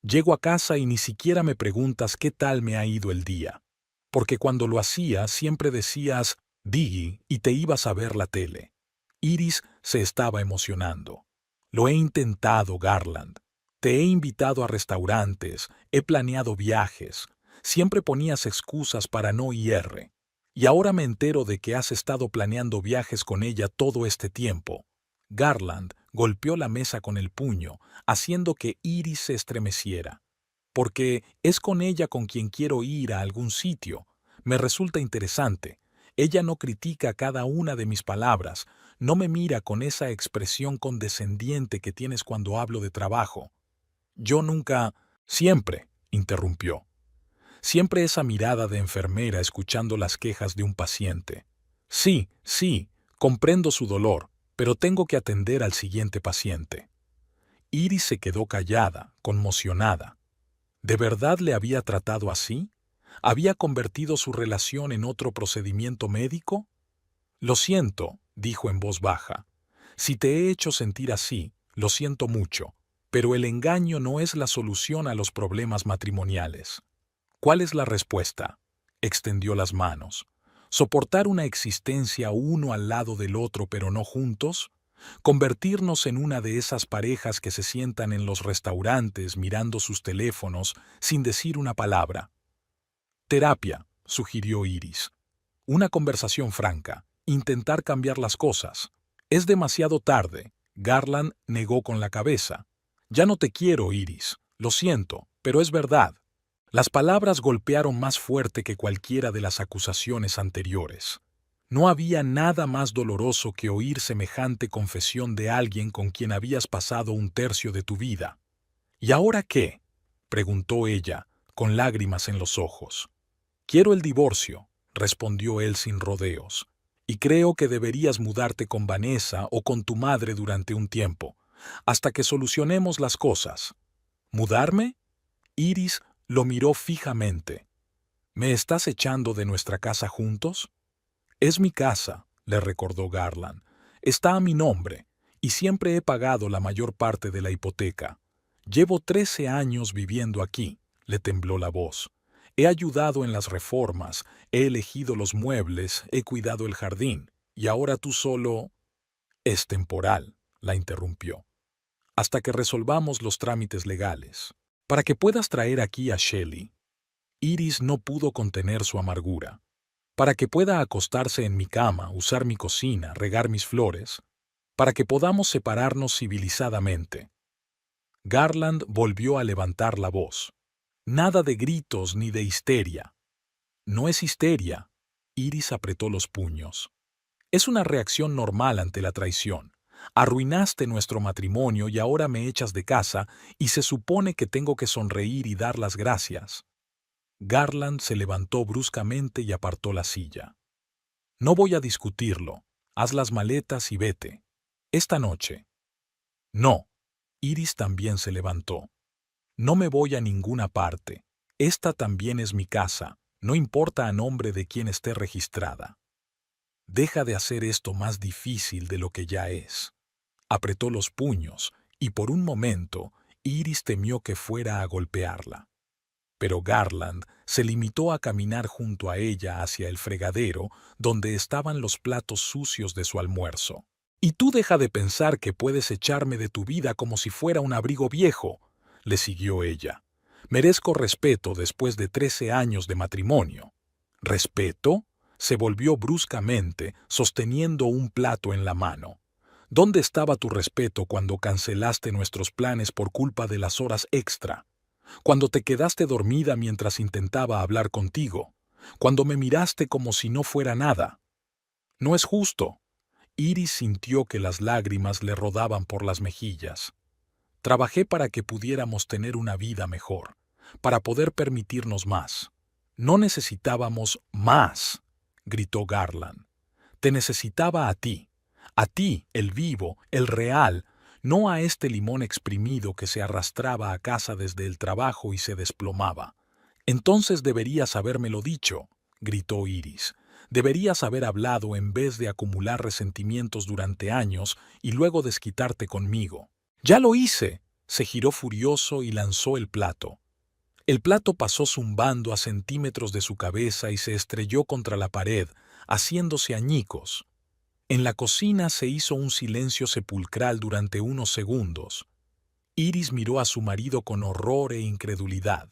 Llego a casa y ni siquiera me preguntas qué tal me ha ido el día. Porque cuando lo hacía siempre decías, Diggy, y te ibas a ver la tele. Iris se estaba emocionando. Lo he intentado, Garland. Te he invitado a restaurantes, he planeado viajes. Siempre ponías excusas para no ir. Y ahora me entero de que has estado planeando viajes con ella todo este tiempo. Garland golpeó la mesa con el puño, haciendo que Iris se estremeciera. Porque es con ella con quien quiero ir a algún sitio. Me resulta interesante. Ella no critica cada una de mis palabras, no me mira con esa expresión condescendiente que tienes cuando hablo de trabajo. Yo nunca, siempre, interrumpió. Siempre esa mirada de enfermera escuchando las quejas de un paciente. Sí, sí, comprendo su dolor, pero tengo que atender al siguiente paciente. Iris se quedó callada, conmocionada. ¿De verdad le había tratado así? ¿Había convertido su relación en otro procedimiento médico? Lo siento, dijo en voz baja. Si te he hecho sentir así, lo siento mucho, pero el engaño no es la solución a los problemas matrimoniales. ¿Cuál es la respuesta? Extendió las manos. ¿Soportar una existencia uno al lado del otro pero no juntos? ¿Convertirnos en una de esas parejas que se sientan en los restaurantes mirando sus teléfonos sin decir una palabra? Terapia, sugirió Iris. Una conversación franca, intentar cambiar las cosas. Es demasiado tarde, Garland negó con la cabeza. Ya no te quiero, Iris. Lo siento, pero es verdad. Las palabras golpearon más fuerte que cualquiera de las acusaciones anteriores. No había nada más doloroso que oír semejante confesión de alguien con quien habías pasado un tercio de tu vida. ¿Y ahora qué? Preguntó ella, con lágrimas en los ojos. Quiero el divorcio, respondió él sin rodeos. Y creo que deberías mudarte con Vanessa o con tu madre durante un tiempo, hasta que solucionemos las cosas. ¿Mudarme? Iris lo miró fijamente. ¿Me estás echando de nuestra casa juntos? Es mi casa, le recordó Garland. Está a mi nombre, y siempre he pagado la mayor parte de la hipoteca. Llevo 13 años viviendo aquí, le tembló la voz. He ayudado en las reformas, he elegido los muebles, he cuidado el jardín, y ahora tú solo... Es temporal, la interrumpió. Hasta que resolvamos los trámites legales. Para que puedas traer aquí a Shelley. Iris no pudo contener su amargura. Para que pueda acostarse en mi cama, usar mi cocina, regar mis flores. Para que podamos separarnos civilizadamente. Garland volvió a levantar la voz. Nada de gritos ni de histeria. No es histeria. Iris apretó los puños. Es una reacción normal ante la traición. Arruinaste nuestro matrimonio y ahora me echas de casa y se supone que tengo que sonreír y dar las gracias. Garland se levantó bruscamente y apartó la silla. No voy a discutirlo. Haz las maletas y vete. Esta noche. No. Iris también se levantó. No me voy a ninguna parte. Esta también es mi casa. No importa a nombre de quién esté registrada. Deja de hacer esto más difícil de lo que ya es. Apretó los puños y por un momento Iris temió que fuera a golpearla. Pero Garland se limitó a caminar junto a ella hacia el fregadero donde estaban los platos sucios de su almuerzo. Y tú deja de pensar que puedes echarme de tu vida como si fuera un abrigo viejo, le siguió ella. Merezco respeto después de 13 años de matrimonio. ¿Respeto? Se volvió bruscamente, sosteniendo un plato en la mano. ¿Dónde estaba tu respeto cuando cancelaste nuestros planes por culpa de las horas extra? Cuando te quedaste dormida mientras intentaba hablar contigo. Cuando me miraste como si no fuera nada. No es justo. Iris sintió que las lágrimas le rodaban por las mejillas. Trabajé para que pudiéramos tener una vida mejor, para poder permitirnos más. No necesitábamos más, gritó Garland. Te necesitaba a ti, el vivo, el real, no a este limón exprimido que se arrastraba a casa desde el trabajo y se desplomaba. Entonces deberías habérmelo dicho, gritó Iris. Deberías haber hablado en vez de acumular resentimientos durante años y luego desquitarte conmigo. ¡Ya lo hice! Se giró furioso y lanzó el plato. El plato pasó zumbando a centímetros de su cabeza y se estrelló contra la pared, haciéndose añicos. En la cocina se hizo un silencio sepulcral durante unos segundos. Iris miró a su marido con horror e incredulidad.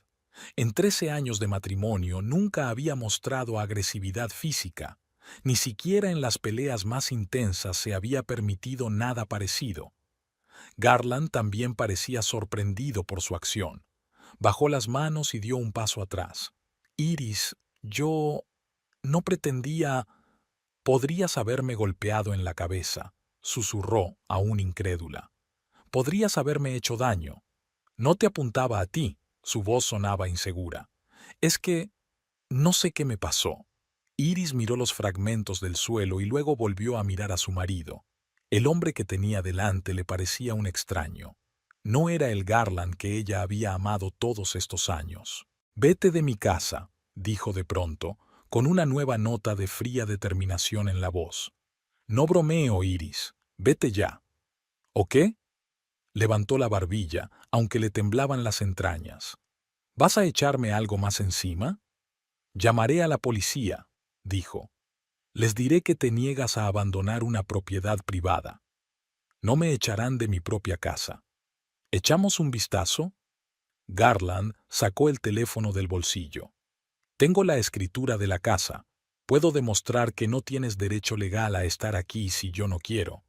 En 13 años de matrimonio nunca había mostrado agresividad física. Ni siquiera en las peleas más intensas se había permitido nada parecido. Garland también parecía sorprendido por su acción. Bajó las manos y dio un paso atrás. Iris, yo no pretendía... Podrías haberme golpeado en la cabeza, susurró, aún incrédula. Podrías haberme hecho daño. No te apuntaba a ti. Su voz sonaba insegura. Es que no sé qué me pasó. Iris miró los fragmentos del suelo y luego volvió a mirar a su marido. El hombre que tenía delante le parecía un extraño. No era el Garland que ella había amado todos estos años. Vete de mi casa, dijo de pronto, con una nueva nota de fría determinación en la voz. No bromeo, Iris. Vete ya. ¿O qué? Levantó la barbilla, aunque le temblaban las entrañas. ¿Vas a echarme algo más encima? Llamaré a la policía, dijo. Les diré que te niegas a abandonar una propiedad privada. No me echarán de mi propia casa. ¿Echamos un vistazo? Garland sacó el teléfono del bolsillo. Tengo la escritura de la casa. Puedo demostrar que no tienes derecho legal a estar aquí si yo no quiero.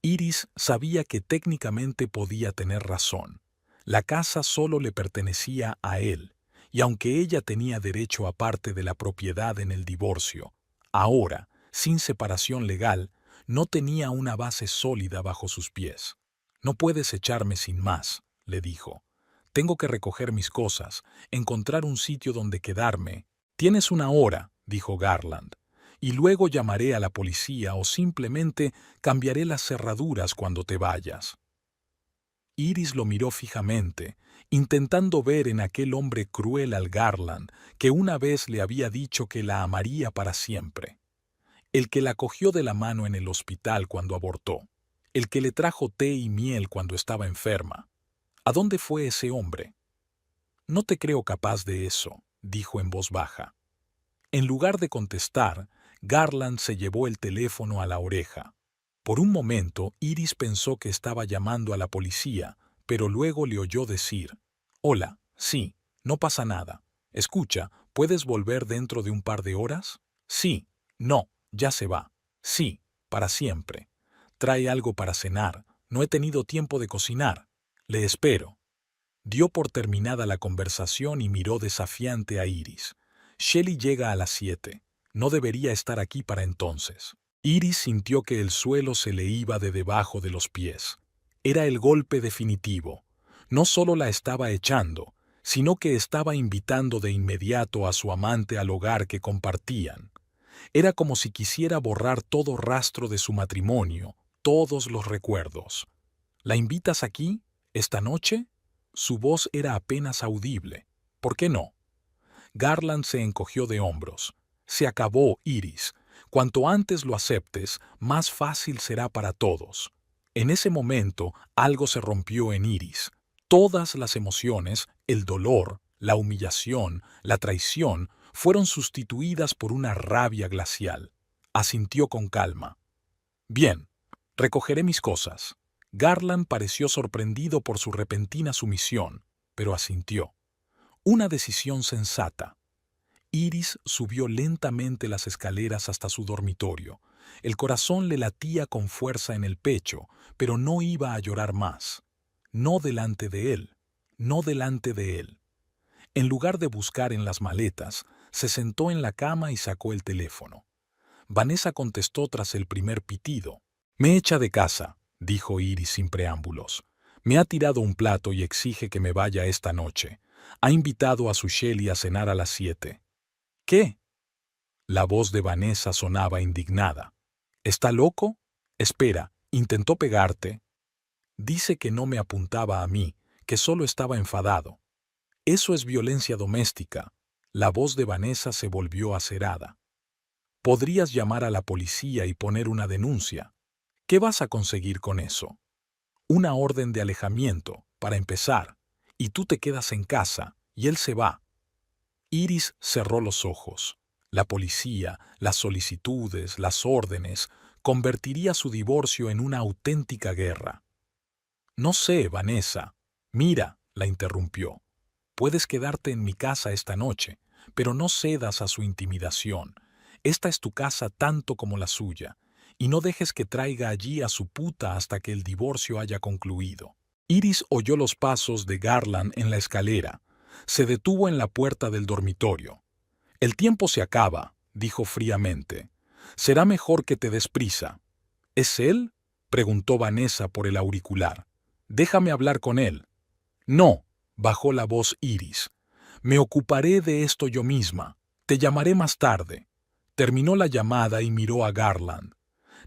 Iris sabía que técnicamente podía tener razón. La casa solo le pertenecía a él, y aunque ella tenía derecho a parte de la propiedad en el divorcio, ahora, sin separación legal, no tenía una base sólida bajo sus pies. No puedes echarme sin más, le dijo. Tengo que recoger mis cosas, encontrar un sitio donde quedarme. Tienes una hora, dijo Garland, y luego llamaré a la policía o simplemente cambiaré las cerraduras cuando te vayas. Iris lo miró fijamente, intentando ver en aquel hombre cruel al Garland que una vez le había dicho que la amaría para siempre. El que la cogió de la mano en el hospital cuando abortó. El que le trajo té y miel cuando estaba enferma. ¿A dónde fue ese hombre? No te creo capaz de eso, dijo en voz baja. En lugar de contestar, Garland se llevó el teléfono a la oreja. Por un momento, Iris pensó que estaba llamando a la policía, pero luego le oyó decir, «Hola, sí, no pasa nada. Escucha, ¿puedes volver dentro de un par de horas? Sí, no, ya se va. Sí, para siempre. Trae algo para cenar. No he tenido tiempo de cocinar. Le espero». Dio por terminada la conversación y miró desafiante a Iris. Shelley llega a las 7. No debería estar aquí para entonces. Iris sintió que el suelo se le iba de debajo de los pies. Era el golpe definitivo. No solo la estaba echando, sino que estaba invitando de inmediato a su amante al hogar que compartían. Era como si quisiera borrar todo rastro de su matrimonio, todos los recuerdos. ¿La invitas aquí? ¿Esta noche? Su voz era apenas audible. ¿Por qué no? Garland se encogió de hombros. Se acabó, Iris. Cuanto antes lo aceptes, más fácil será para todos. En ese momento, algo se rompió en Iris. Todas las emociones, el dolor, la humillación, la traición, fueron sustituidas por una rabia glacial. Asintió con calma. Bien, recogeré mis cosas. Garland pareció sorprendido por su repentina sumisión, pero asintió. Una decisión sensata. Iris subió lentamente las escaleras hasta su dormitorio. El corazón le latía con fuerza en el pecho, pero no iba a llorar más. No delante de él, no delante de él. En lugar de buscar en las maletas, se sentó en la cama y sacó el teléfono. Vanessa contestó tras el primer pitido. Me echa de casa, dijo Iris sin preámbulos. Me ha tirado un plato y exige que me vaya esta noche. Ha invitado a su Shelly a cenar a las 7. ¿Qué? La voz de Vanessa sonaba indignada. ¿Está loco? Espera, ¿intentó pegarte? Dice que no me apuntaba a mí, que solo estaba enfadado. Eso es violencia doméstica. La voz de Vanessa se volvió acerada. Podrías llamar a la policía y poner una denuncia. ¿Qué vas a conseguir con eso? Una orden de alejamiento, para empezar, y tú te quedas en casa, y él se va. Iris cerró los ojos. La policía, las solicitudes, las órdenes, convertiría su divorcio en una auténtica guerra. No sé, Vanessa. Mira, la interrumpió. Puedes quedarte en mi casa esta noche, pero no cedas a su intimidación. Esta es tu casa tanto como la suya, y no dejes que traiga allí a su puta hasta que el divorcio haya concluido. Iris oyó los pasos de Garland en la escalera. Se detuvo en la puerta del dormitorio. El tiempo se acaba, dijo fríamente. Será mejor que te des prisa. ¿Es él? Preguntó Vanessa por el auricular. Déjame hablar con él. No, bajó la voz Iris. Me ocuparé de esto yo misma. Te llamaré más tarde. Terminó la llamada y miró a Garland.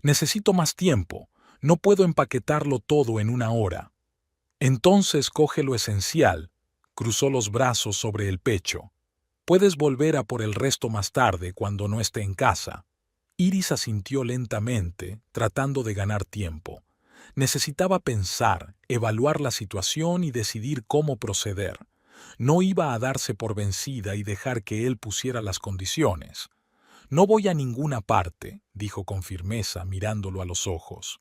Necesito más tiempo. No puedo empaquetarlo todo en una hora. Entonces coge lo esencial. Cruzó los brazos sobre el pecho. Puedes volver a por el resto más tarde cuando no esté en casa. Iris asintió lentamente, tratando de ganar tiempo. Necesitaba pensar, evaluar la situación y decidir cómo proceder. No iba a darse por vencida y dejar que él pusiera las condiciones. No voy a ninguna parte, dijo con firmeza, mirándolo a los ojos.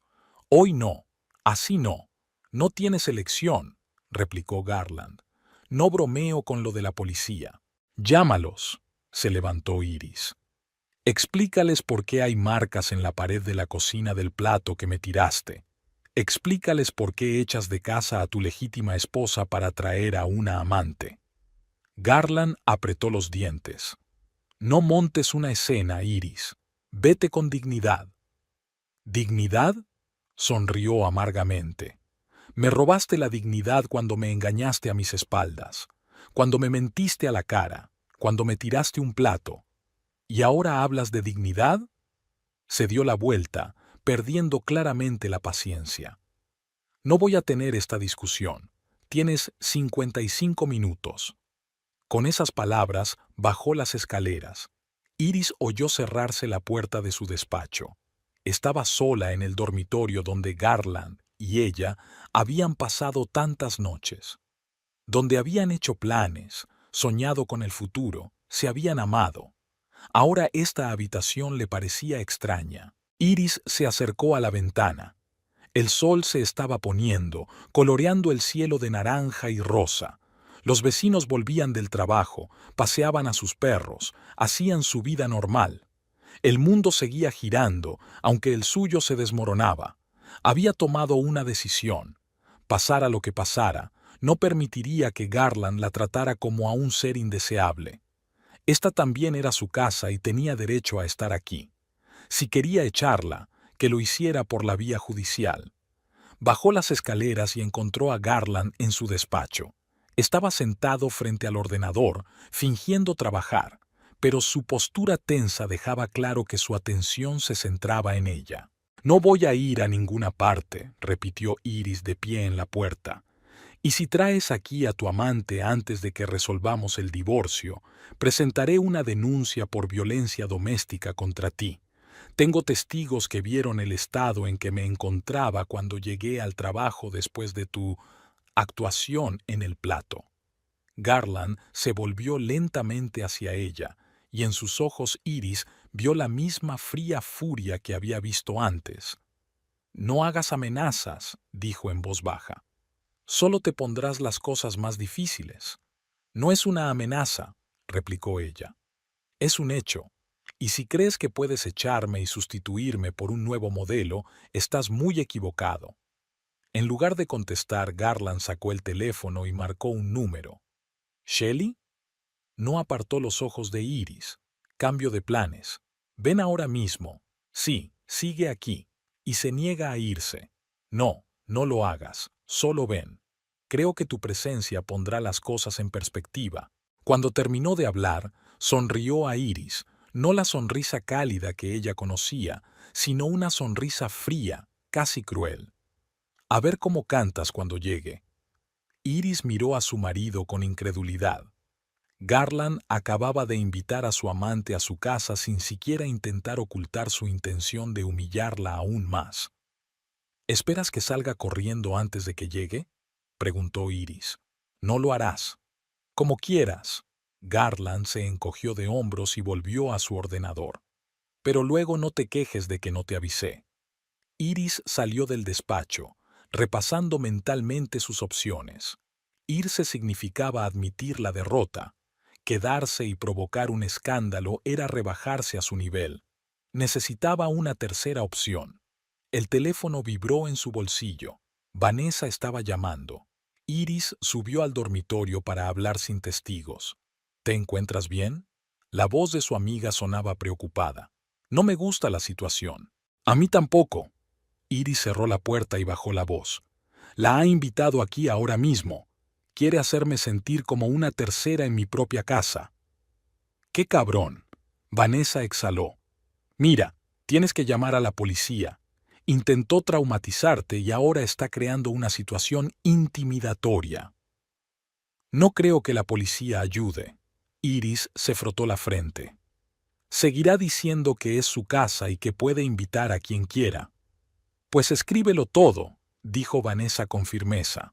Hoy no, así no. No tienes elección, replicó Garland. No bromeo con lo de la policía. Llámalos, se levantó Iris. Explícales por qué hay marcas en la pared de la cocina del plato que me tiraste. Explícales por qué echas de casa a tu legítima esposa para traer a una amante. Garland apretó los dientes. No montes una escena, Iris. Vete con dignidad. ¿Dignidad? Sonrió amargamente. Me robaste la dignidad cuando me engañaste a mis espaldas, cuando me mentiste a la cara, cuando me tiraste un plato. ¿Y ahora hablas de dignidad? Se dio la vuelta, perdiendo claramente la paciencia. No voy a tener esta discusión. Tienes 55 minutos. Con esas palabras bajó las escaleras. Iris oyó cerrarse la puerta de su despacho. Estaba sola en el dormitorio donde Garland y ella habían pasado tantas noches, donde habían hecho planes, soñado con el futuro, se habían amado. Ahora esta habitación le parecía extraña. Iris se acercó a la ventana. El sol se estaba poniendo, coloreando el cielo de naranja y rosa. Los vecinos volvían del trabajo, paseaban a sus perros, hacían su vida normal. El mundo seguía girando, aunque el suyo se desmoronaba. Había tomado una decisión. Pasara lo que pasara, no permitiría que Garland la tratara como a un ser indeseable. Esta también era su casa y tenía derecho a estar aquí. Si quería echarla, que lo hiciera por la vía judicial. Bajó las escaleras y encontró a Garland en su despacho. Estaba sentado frente al ordenador, fingiendo trabajar, pero su postura tensa dejaba claro que su atención se centraba en ella. No voy a ir a ninguna parte, repitió Iris de pie en la puerta. Y si traes aquí a tu amante antes de que resolvamos el divorcio, presentaré una denuncia por violencia doméstica contra ti. Tengo testigos que vieron el estado en que me encontraba cuando llegué al trabajo después de tu actuación en el plato. Garland se volvió lentamente hacia ella, y en sus ojos Iris vio la misma fría furia que había visto antes. No hagas amenazas, dijo en voz baja. Solo te pondrás las cosas más difíciles. No es una amenaza, replicó ella. Es un hecho. Y si crees que puedes echarme y sustituirme por un nuevo modelo, estás muy equivocado. En lugar de contestar, Garland sacó el teléfono y marcó un número. ¿Shelley? No apartó los ojos de Iris. Cambio de planes. Ven ahora mismo. Sí, sigue aquí. y se niega a irse. No, no lo hagas, solo ven. Creo que tu presencia pondrá las cosas en perspectiva. Cuando terminó de hablar, sonrió a Iris, no la sonrisa cálida que ella conocía, sino una sonrisa fría, casi cruel. A ver cómo cantas cuando llegue. Iris miró a su marido con incredulidad. Garland acababa de invitar a su amante a su casa sin siquiera intentar ocultar su intención de humillarla aún más. ¿Esperas que salga corriendo antes de que llegue?, preguntó Iris. No lo harás. Como quieras. Garland se encogió de hombros y volvió a su ordenador. Pero luego no te quejes de que no te avisé. Iris salió del despacho, repasando mentalmente sus opciones. Irse significaba admitir la derrota. Quedarse y provocar un escándalo era rebajarse a su nivel. Necesitaba una tercera opción. El teléfono vibró en su bolsillo. Vanessa estaba llamando. Iris subió al dormitorio para hablar sin testigos. ¿Te encuentras bien? La voz de su amiga sonaba preocupada. No me gusta la situación. A mí tampoco. Iris cerró la puerta y bajó la voz. La ha invitado aquí ahora mismo. Quiere hacerme sentir como una tercera en mi propia casa. ¡Qué cabrón! Vanessa exhaló. Mira, tienes que llamar a la policía. Intentó traumatizarte y ahora está creando una situación intimidatoria. No creo que la policía ayude. Iris se frotó la frente. Seguirá diciendo que es su casa y que puede invitar a quien quiera. Pues escríbelo todo, dijo Vanessa con firmeza.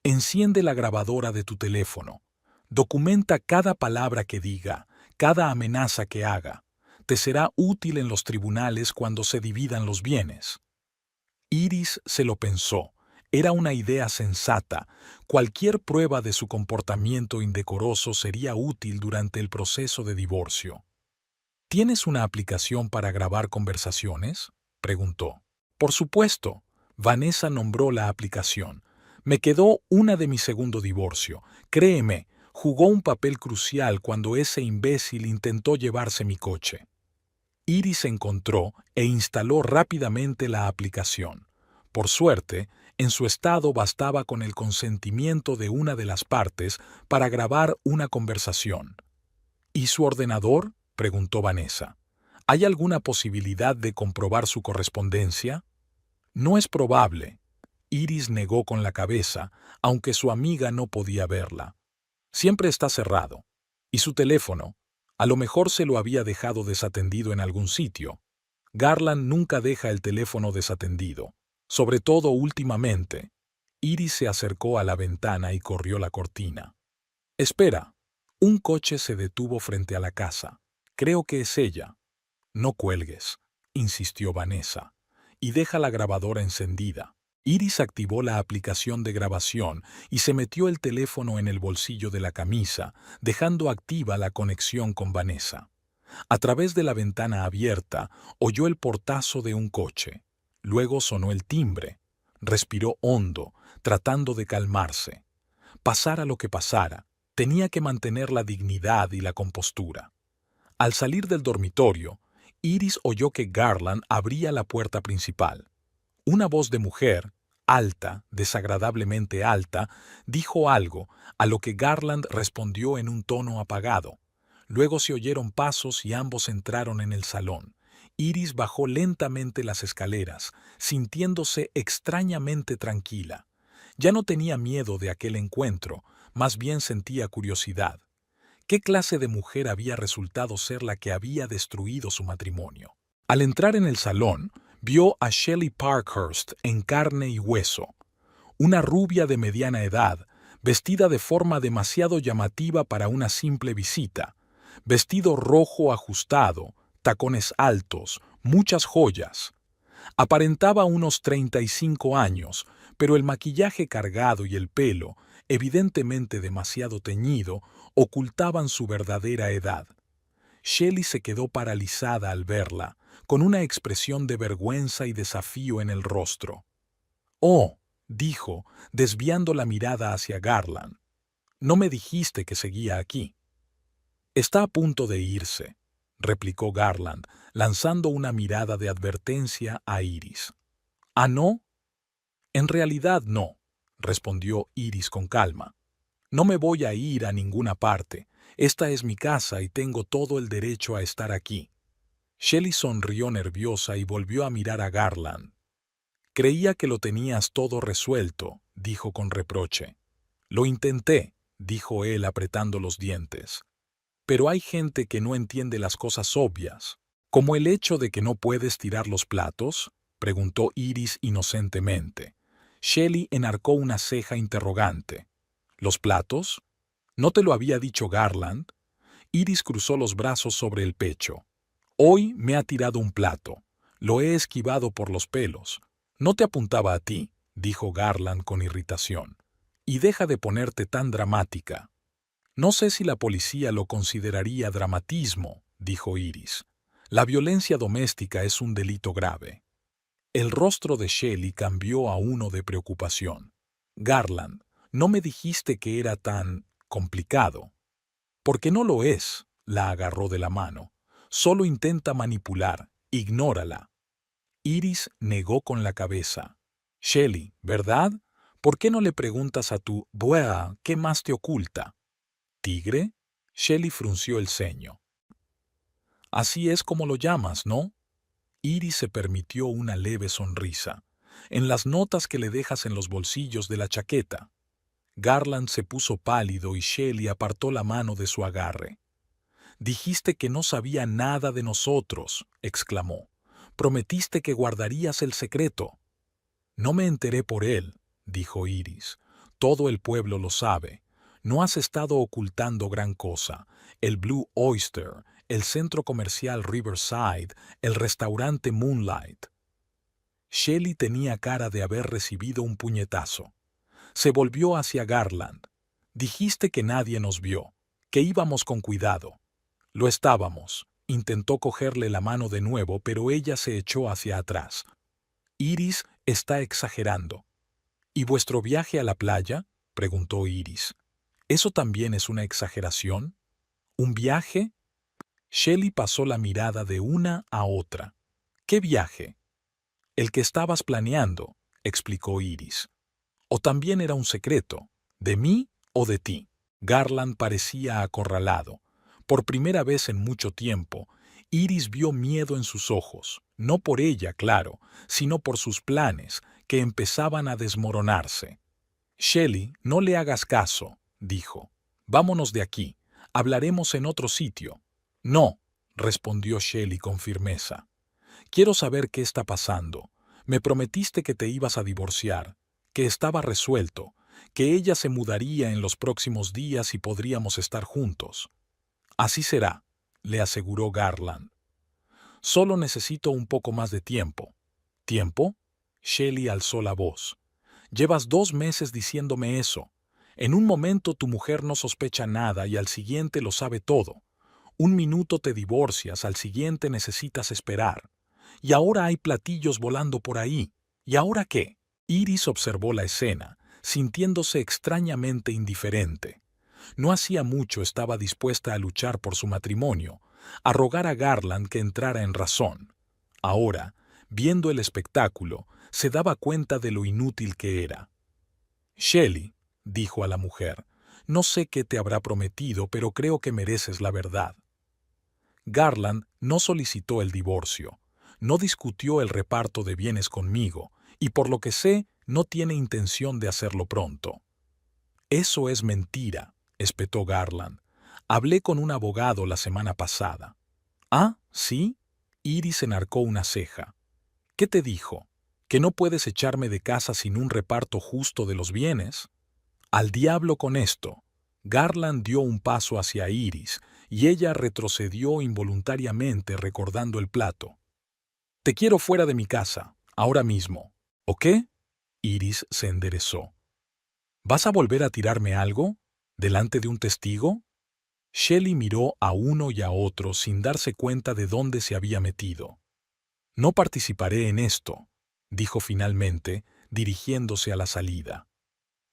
Enciende la grabadora de tu teléfono. Documenta cada palabra que diga, cada amenaza que haga. Te será útil en los tribunales cuando se dividan los bienes. Iris se lo pensó. Era una idea sensata. Cualquier prueba de su comportamiento indecoroso sería útil durante el proceso de divorcio. ¿Tienes una aplicación para grabar conversaciones?, preguntó. Por supuesto. Vanessa nombró la aplicación. Me quedó una de mi segundo divorcio. Créeme, jugó un papel crucial cuando ese imbécil intentó llevarse mi coche. Iris encontró e instaló rápidamente la aplicación. Por suerte, en su estado bastaba con el consentimiento de una de las partes para grabar una conversación. ¿Y su ordenador?, preguntó Vanessa. ¿Hay alguna posibilidad de comprobar su correspondencia? No es probable. Iris negó con la cabeza, aunque su amiga no podía verla. Siempre está cerrado. ¿Y su teléfono? A lo mejor se lo había dejado desatendido en algún sitio. Garland nunca deja el teléfono desatendido, sobre todo últimamente. Iris se acercó a la ventana y corrió la cortina. Espera. Un coche se detuvo frente a la casa. Creo que es ella. No cuelgues, insistió Vanessa, y deja la grabadora encendida. Iris activó la aplicación de grabación y se metió el teléfono en el bolsillo de la camisa, dejando activa la conexión con Vanessa. A través de la ventana abierta, oyó el portazo de un coche. Luego sonó el timbre. Respiró hondo, tratando de calmarse. Pasara lo que pasara, tenía que mantener la dignidad y la compostura. Al salir del dormitorio, Iris oyó que Garland abría la puerta principal. Una voz de mujer, alta, desagradablemente alta, dijo algo, a lo que Garland respondió en un tono apagado. Luego se oyeron pasos y ambos entraron en el salón. Iris bajó lentamente las escaleras, sintiéndose extrañamente tranquila. Ya no tenía miedo de aquel encuentro, más bien sentía curiosidad. ¿Qué clase de mujer había resultado ser la que había destruido su matrimonio? Al entrar en el salón, vio a Shelley Parkhurst en carne y hueso, una rubia de mediana edad, vestida de forma demasiado llamativa para una simple visita, vestido rojo ajustado, tacones altos, muchas joyas. Aparentaba unos 35 años, pero el maquillaje cargado y el pelo, evidentemente demasiado teñido, ocultaban su verdadera edad. Shelley se quedó paralizada al verla, con una expresión de vergüenza y desafío en el rostro. «Oh», dijo, desviando la mirada hacia Garland. «No me dijiste que seguía aquí». «Está a punto de irse». replicó Garland, lanzando una mirada de advertencia a Iris. ¿Ah, no? En realidad no, respondió Iris con calma. No me voy a ir a ninguna parte. Esta es mi casa y tengo todo el derecho a estar aquí. Shelley sonrió nerviosa y volvió a mirar a Garland. Creía que lo tenías todo resuelto, dijo con reproche. Lo intenté, dijo él apretando los dientes. Pero hay gente que no entiende las cosas obvias. ¿Como el hecho de que no puedes tirar los platos?, preguntó Iris inocentemente. Shelley enarcó una ceja interrogante. ¿Los platos? ¿No te lo había dicho Garland? Iris cruzó los brazos sobre el pecho. Hoy me ha tirado un plato. Lo he esquivado por los pelos. No te apuntaba a ti, dijo Garland con irritación. Y deja de ponerte tan dramática. No sé si la policía lo consideraría dramatismo, dijo Iris. La violencia doméstica es un delito grave. El rostro de Shelley cambió a uno de preocupación. Garland, no me dijiste que era tan complicado. Porque no lo es, la agarró de la mano. Solo intenta manipular, ignórala. Iris negó con la cabeza. Shelley, ¿verdad? ¿Por qué no le preguntas a tu buea qué más te oculta? ¿Tigre? Shelley frunció el ceño. Así es como lo llamas, ¿no? Iris se permitió una leve sonrisa. En las notas que le dejas en los bolsillos de la chaqueta. Garland se puso pálido y Shelley apartó la mano de su agarre. Dijiste que no sabía nada de nosotros, exclamó. Prometiste que guardarías el secreto. No me enteré por él, dijo Iris. Todo el pueblo lo sabe. No has estado ocultando gran cosa. El Blue Oyster, el centro comercial Riverside, el restaurante Moonlight. Shelley tenía cara de haber recibido un puñetazo. Se volvió hacia Garland. Dijiste que nadie nos vio, que íbamos con cuidado. Lo estábamos. Intentó cogerle la mano de nuevo, pero ella se echó hacia atrás. Iris está exagerando. ¿Y vuestro viaje a la playa?, preguntó Iris. ¿Eso también es una exageración? ¿Un viaje? Shelley pasó la mirada de una a otra. ¿Qué viaje? El que estabas planeando, explicó Iris. ¿O también era un secreto? ¿De mí o de ti? Garland parecía acorralado. Por primera vez en mucho tiempo, Iris vio miedo en sus ojos, no por ella, claro, sino por sus planes, que empezaban a desmoronarse. Shelley, no le hagas caso, dijo. Vámonos de aquí. Hablaremos en otro sitio. No, respondió Shelley con firmeza. Quiero saber qué está pasando. Me prometiste que te ibas a divorciar, que estaba resuelto, que ella se mudaría en los próximos días y podríamos estar juntos. Así será, le aseguró Garland. Solo necesito un poco más de tiempo. ¿Tiempo? Shelley alzó la voz. Llevas 2 meses diciéndome eso. En un momento tu mujer no sospecha nada y al siguiente lo sabe todo. Un minuto te divorcias, al siguiente necesitas esperar. Y ahora hay platillos volando por ahí. ¿Y ahora qué? Iris observó la escena, sintiéndose extrañamente indiferente. No hacía mucho estaba dispuesta a luchar por su matrimonio, a rogar a Garland que entrara en razón. Ahora, viendo el espectáculo, se daba cuenta de lo inútil que era. Shelley, dijo a la mujer, no sé qué te habrá prometido, pero creo que mereces la verdad. Garland no solicitó el divorcio, no discutió el reparto de bienes conmigo, y por lo que sé, no tiene intención de hacerlo pronto. Eso es mentira, espetó Garland. Hablé con un abogado la semana pasada. ¿Ah, sí? Iris enarcó una ceja. ¿Qué te dijo? ¿Que no puedes echarme de casa sin un reparto justo de los bienes? Al diablo con esto. Garland dio un paso hacia Iris, y ella retrocedió involuntariamente recordando el plato. Te quiero fuera de mi casa, ahora mismo. ¿O qué? Iris se enderezó. ¿Vas a volver a tirarme algo? ¿Delante de un testigo? Shelley miró a uno y a otro sin darse cuenta de dónde se había metido. No participaré en esto, dijo finalmente, dirigiéndose a la salida.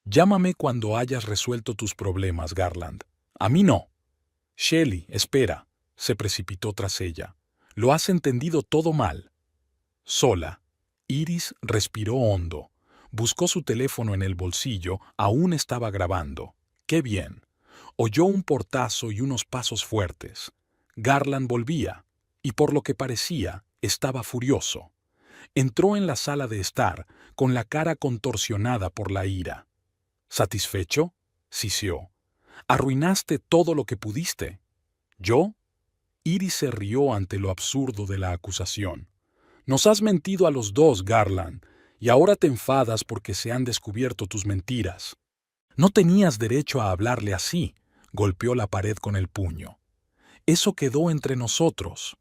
Llámame cuando hayas resuelto tus problemas, Garland. A mí no. Shelley, espera. se precipitó tras ella. Lo has entendido todo mal. Sola. Iris respiró hondo. Buscó su teléfono en el bolsillo, aún estaba grabando. ¡Qué bien! Oyó un portazo y unos pasos fuertes. Garland volvía, y por lo que parecía, estaba furioso. Entró en la sala de estar, con la cara contorsionada por la ira. ¿Satisfecho? Siseó. Arruinaste todo lo que pudiste. ¿Yo? Iris se rió ante lo absurdo de la acusación. Nos has mentido a los dos, Garland, y ahora te enfadas porque se han descubierto tus mentiras. No tenías derecho a hablarle así, golpeó la pared con el puño. Eso quedó entre nosotros.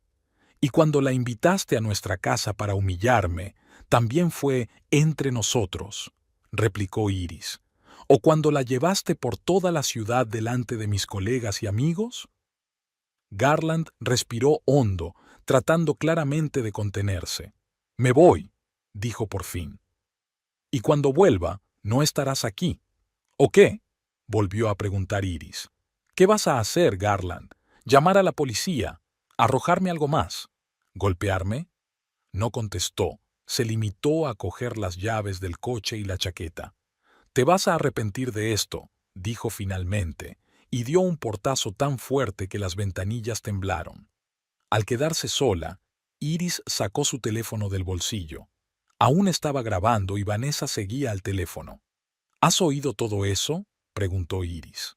Y cuando la invitaste a nuestra casa para humillarme, también fue entre nosotros, replicó Iris. ¿O cuando la llevaste por toda la ciudad delante de mis colegas y amigos? Garland respiró hondo, tratando claramente de contenerse. Me voy, dijo por fin. Y cuando vuelva, no estarás aquí. ¿O qué? Volvió a preguntar Iris. ¿Qué vas a hacer, Garland? ¿Llamar a la policía? ¿Arrojarme algo más? ¿Golpearme? No contestó. Se limitó a coger las llaves del coche y la chaqueta. Te vas a arrepentir de esto, dijo finalmente, y dio un portazo tan fuerte que las ventanillas temblaron. Al quedarse sola, Iris sacó su teléfono del bolsillo. Aún estaba grabando y Vanessa seguía al teléfono. ¿Has oído todo eso?, preguntó Iris.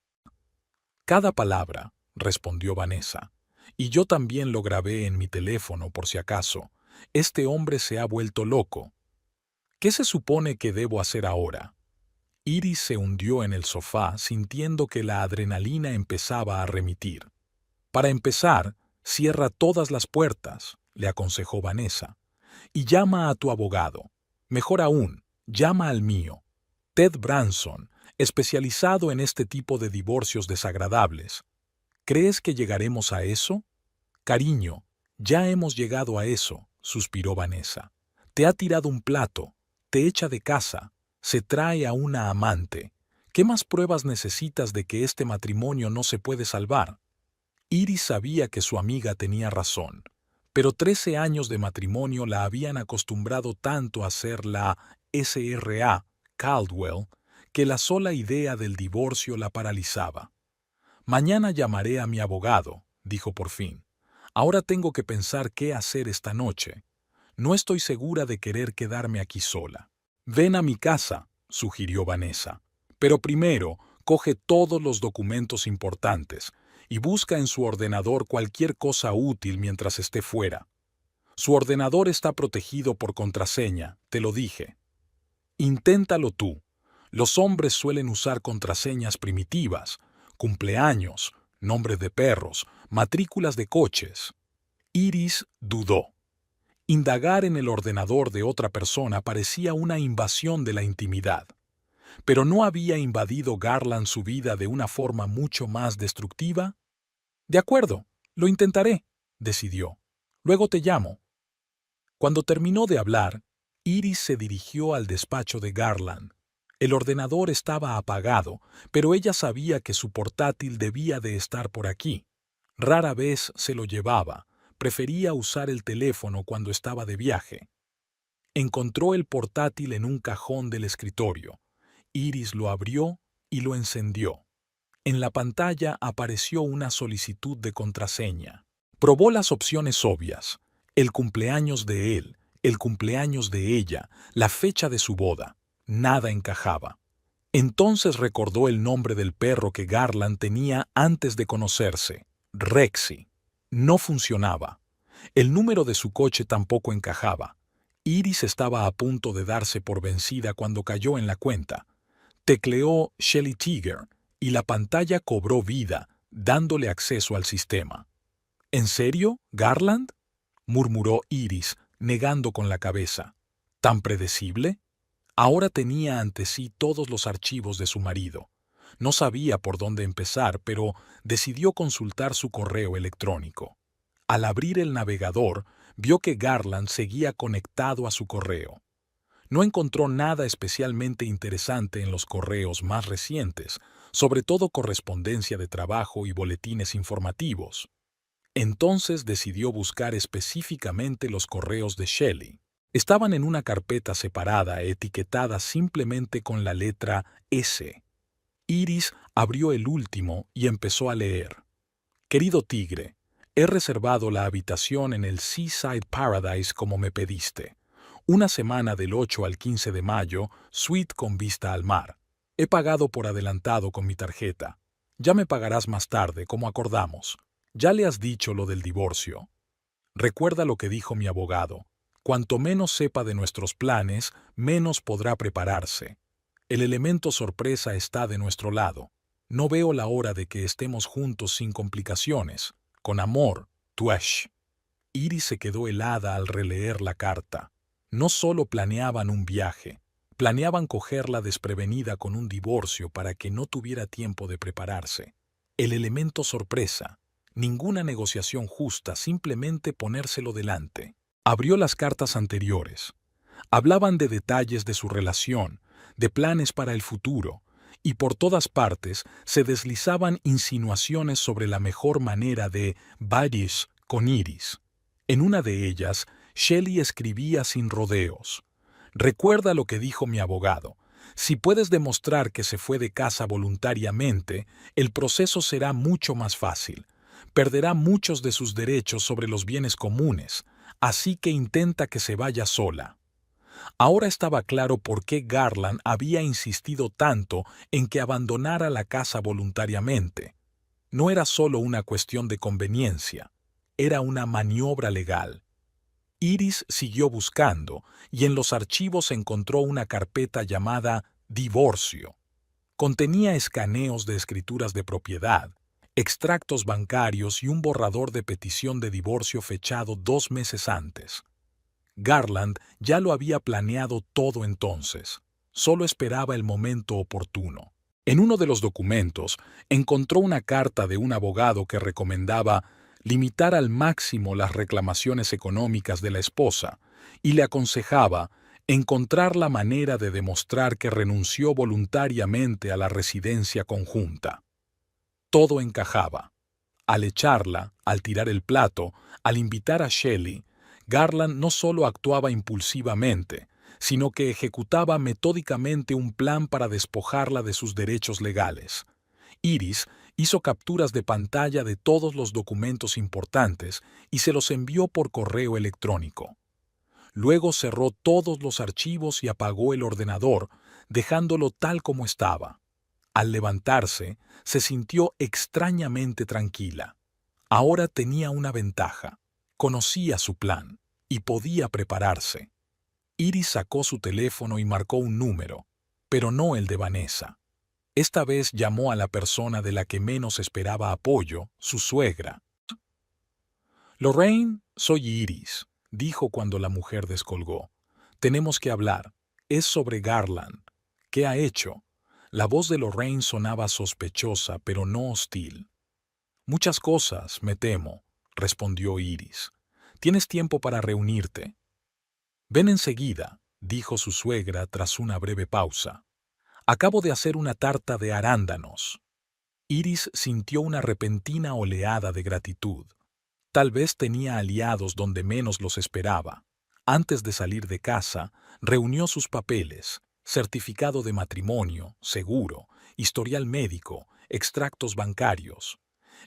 Cada palabra, respondió Vanessa. Y yo también lo grabé en mi teléfono por si acaso. Este hombre se ha vuelto loco. ¿Qué se supone que debo hacer ahora? Iris se hundió en el sofá sintiendo que la adrenalina empezaba a remitir. Para empezar, cierra todas las puertas, le aconsejó Vanessa, y llama a tu abogado. Mejor aún, llama al mío, Ted Branson, especializado en este tipo de divorcios desagradables. ¿Crees que llegaremos a eso? Cariño, ya hemos llegado a eso, suspiró Vanessa. Te ha tirado un plato, te echa de casa, se trae a una amante. ¿Qué más pruebas necesitas de que este matrimonio no se puede salvar? Iris sabía que su amiga tenía razón, pero 13 años de matrimonio la habían acostumbrado tanto a ser la SRA Caldwell que la sola idea del divorcio la paralizaba. Mañana llamaré a mi abogado, dijo por fin. Ahora tengo que pensar qué hacer esta noche. No estoy segura de querer quedarme aquí sola. Ven a mi casa, sugirió Vanessa. Pero primero, coge todos los documentos importantes y busca en su ordenador cualquier cosa útil mientras esté fuera. Su ordenador está protegido por contraseña, te lo dije. Inténtalo tú. Los hombres suelen usar contraseñas primitivas, cumpleaños, nombres de perros, matrículas de coches. Iris dudó. Indagar en el ordenador de otra persona parecía una invasión de la intimidad. ¿Pero no había invadido Garland su vida de una forma mucho más destructiva? De acuerdo, lo intentaré, decidió. Luego te llamo. Cuando terminó de hablar, Iris se dirigió al despacho de Garland. El ordenador estaba apagado, pero ella sabía que su portátil debía de estar por aquí. Rara vez se lo llevaba. Prefería usar el teléfono cuando estaba de viaje. Encontró el portátil en un cajón del escritorio. Iris lo abrió y lo encendió. En la pantalla apareció una solicitud de contraseña. Probó las opciones obvias: el cumpleaños de él, el cumpleaños de ella, la fecha de su boda. Nada encajaba. Entonces recordó el nombre del perro que Garland tenía antes de conocerse: Rexy. No funcionaba. El número de su coche tampoco encajaba. Iris estaba a punto de darse por vencida cuando cayó en la cuenta. Tecleó Shelly Tiger y la pantalla cobró vida, dándole acceso al sistema. ¿En serio, Garland?, murmuró Iris, negando con la cabeza. ¿Tan predecible? Ahora tenía ante sí todos los archivos de su marido. No sabía por dónde empezar, pero decidió consultar su correo electrónico. Al abrir el navegador, vio que Garland seguía conectado a su correo. No encontró nada especialmente interesante en los correos más recientes, sobre todo correspondencia de trabajo y boletines informativos. Entonces decidió buscar específicamente los correos de Shelley. Estaban en una carpeta separada etiquetada simplemente con la letra S. Iris abrió el último y empezó a leer. Querido tigre, he reservado la habitación en el Seaside Paradise como me pediste. Una semana del 8 al 15 de mayo, suite con vista al mar. He pagado por adelantado con mi tarjeta. Ya me pagarás más tarde, como acordamos. Ya le has dicho lo del divorcio. Recuerda lo que dijo mi abogado. Cuanto menos sepa de nuestros planes, menos podrá prepararse. El elemento sorpresa está de nuestro lado. No veo la hora de que estemos juntos sin complicaciones. Con amor, Tuash. Iris se quedó helada al releer la carta. No solo planeaban un viaje, planeaban cogerla desprevenida con un divorcio para que no tuviera tiempo de prepararse. El elemento sorpresa. Ninguna negociación justa, simplemente ponérselo delante. Abrió las cartas anteriores. Hablaban de detalles de su relación, de planes para el futuro, y por todas partes se deslizaban insinuaciones sobre la mejor manera de Badish con Iris. En una de ellas, Shelley escribía sin rodeos. Recuerda lo que dijo mi abogado. Si puedes demostrar que se fue de casa voluntariamente, el proceso será mucho más fácil. Perderá muchos de sus derechos sobre los bienes comunes, así que intenta que se vaya sola. Ahora estaba claro por qué Garland había insistido tanto en que abandonara la casa voluntariamente. No era solo una cuestión de conveniencia, era una maniobra legal. Iris siguió buscando y en los archivos encontró una carpeta llamada Divorcio. Contenía escaneos de escrituras de propiedad, extractos bancarios y un borrador de petición de divorcio fechado 2 meses antes. Garland ya lo había planeado todo entonces. Solo esperaba el momento oportuno. En uno de los documentos encontró una carta de un abogado que recomendaba limitar al máximo las reclamaciones económicas de la esposa y le aconsejaba encontrar la manera de demostrar que renunció voluntariamente a la residencia conjunta. Todo encajaba. Al echarla, al tirar el plato, al invitar a Shelley, Garland no solo actuaba impulsivamente, sino que ejecutaba metódicamente un plan para despojarla de sus derechos legales. Iris hizo capturas de pantalla de todos los documentos importantes y se los envió por correo electrónico. Luego cerró todos los archivos y apagó el ordenador, dejándolo tal como estaba. Al levantarse, se sintió extrañamente tranquila. Ahora tenía una ventaja. Conocía su plan y podía prepararse. Iris sacó su teléfono y marcó un número, pero no el de Vanessa. Esta vez llamó a la persona de la que menos esperaba apoyo, su suegra. «Lorraine, soy Iris», dijo cuando la mujer descolgó. «Tenemos que hablar. Es sobre Garland. ¿Qué ha hecho?» La voz de Lorraine sonaba sospechosa, pero no hostil. «Muchas cosas, me temo», respondió Iris. «¿Tienes tiempo para reunirte?» «Ven enseguida», dijo su suegra tras una breve pausa. «Acabo de hacer una tarta de arándanos». Iris sintió una repentina oleada de gratitud. Tal vez tenía aliados donde menos los esperaba. Antes de salir de casa, reunió sus papeles, certificado de matrimonio, seguro, historial médico, extractos bancarios.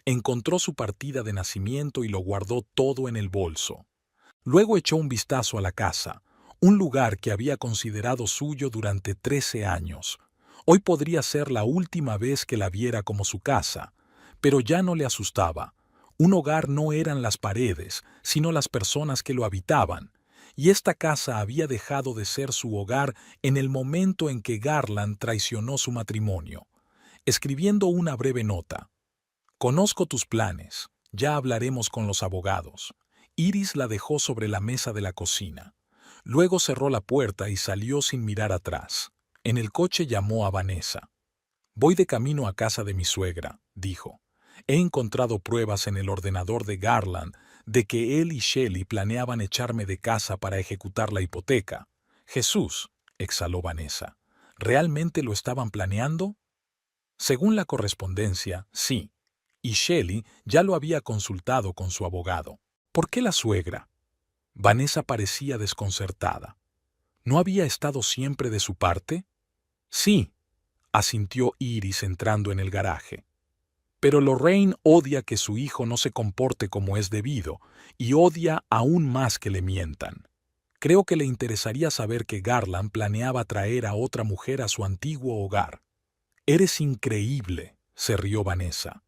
Encontró su partida de nacimiento y lo guardó todo en el bolso. Luego echó un vistazo a la casa, un lugar que había considerado suyo durante 13 años. Hoy podría ser la última vez que la viera como su casa, pero ya no le asustaba. Un hogar no eran las paredes, sino las personas que lo habitaban, y esta casa había dejado de ser su hogar en el momento en que Garland traicionó su matrimonio. Escribiendo una breve nota. «Conozco tus planes, ya hablaremos con los abogados». Iris la dejó sobre la mesa de la cocina. Luego cerró la puerta y salió sin mirar atrás. En el coche llamó a Vanessa. «Voy de camino a casa de mi suegra», dijo. «He encontrado pruebas en el ordenador de Garland de que él y Shelley planeaban echarme de casa para ejecutar la hipoteca». «Jesús», exhaló Vanessa. «¿Realmente lo estaban planeando?» Según la correspondencia, sí. y Shelley ya lo había consultado con su abogado. ¿Por qué la suegra? Vanessa parecía desconcertada. ¿No había estado siempre de su parte? Sí, asintió Iris entrando en el garaje. Pero Lorraine odia que su hijo no se comporte como es debido y odia aún más que le mientan. Creo que le interesaría saber que Garland planeaba traer a otra mujer a su antiguo hogar. Eres increíble, se rió Vanessa.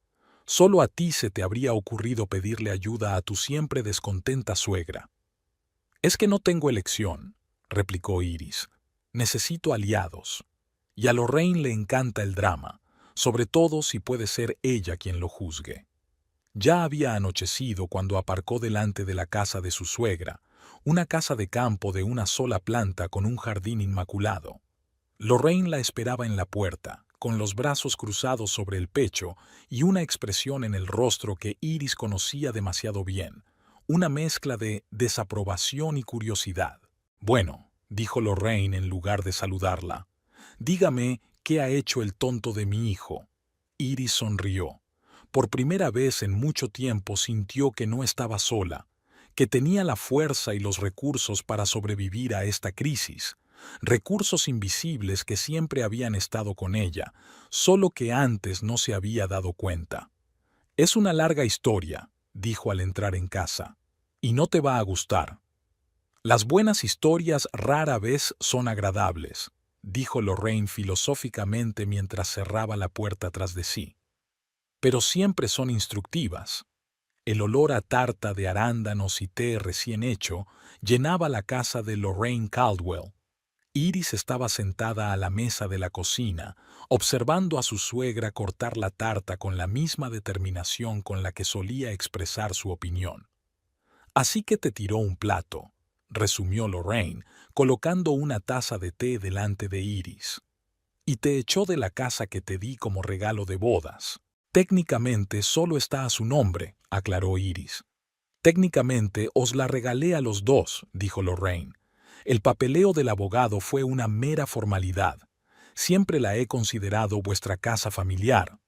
Solo a ti se te habría ocurrido pedirle ayuda a tu siempre descontenta suegra. Es que no tengo elección, replicó Iris. Necesito aliados. Y a Lorraine le encanta el drama, sobre todo si puede ser ella quien lo juzgue. Ya había anochecido cuando aparcó delante de la casa de su suegra, una casa de campo de una sola planta con un jardín inmaculado. Lorraine la esperaba en la puerta, con los brazos cruzados sobre el pecho y una expresión en el rostro que Iris conocía demasiado bien, una mezcla de desaprobación y curiosidad. Bueno, dijo Lorraine en lugar de saludarla, dígame qué ha hecho el tonto de mi hijo. Iris sonrió. Por primera vez en mucho tiempo sintió que no estaba sola, que tenía la fuerza y los recursos para sobrevivir a esta crisis, recursos invisibles que siempre habían estado con ella, solo que antes no se había dado cuenta. Es una larga historia, dijo al entrar en casa, y no te va a gustar. Las buenas historias rara vez son agradables, dijo Lorraine filosóficamente mientras cerraba la puerta tras de sí. Pero siempre son instructivas. El olor a tarta de arándanos y té recién hecho llenaba la casa de Lorraine Caldwell. Iris estaba sentada a la mesa de la cocina, observando a su suegra cortar la tarta con la misma determinación con la que solía expresar su opinión. Así que te tiró un plato, resumió Lorraine, colocando una taza de té delante de Iris. Y te echó de la casa que te di como regalo de bodas. Técnicamente solo está a su nombre, aclaró Iris. Técnicamente os la regalé a los dos, dijo Lorraine. El papeleo del abogado fue una mera formalidad. Siempre la he considerado vuestra casa familiar.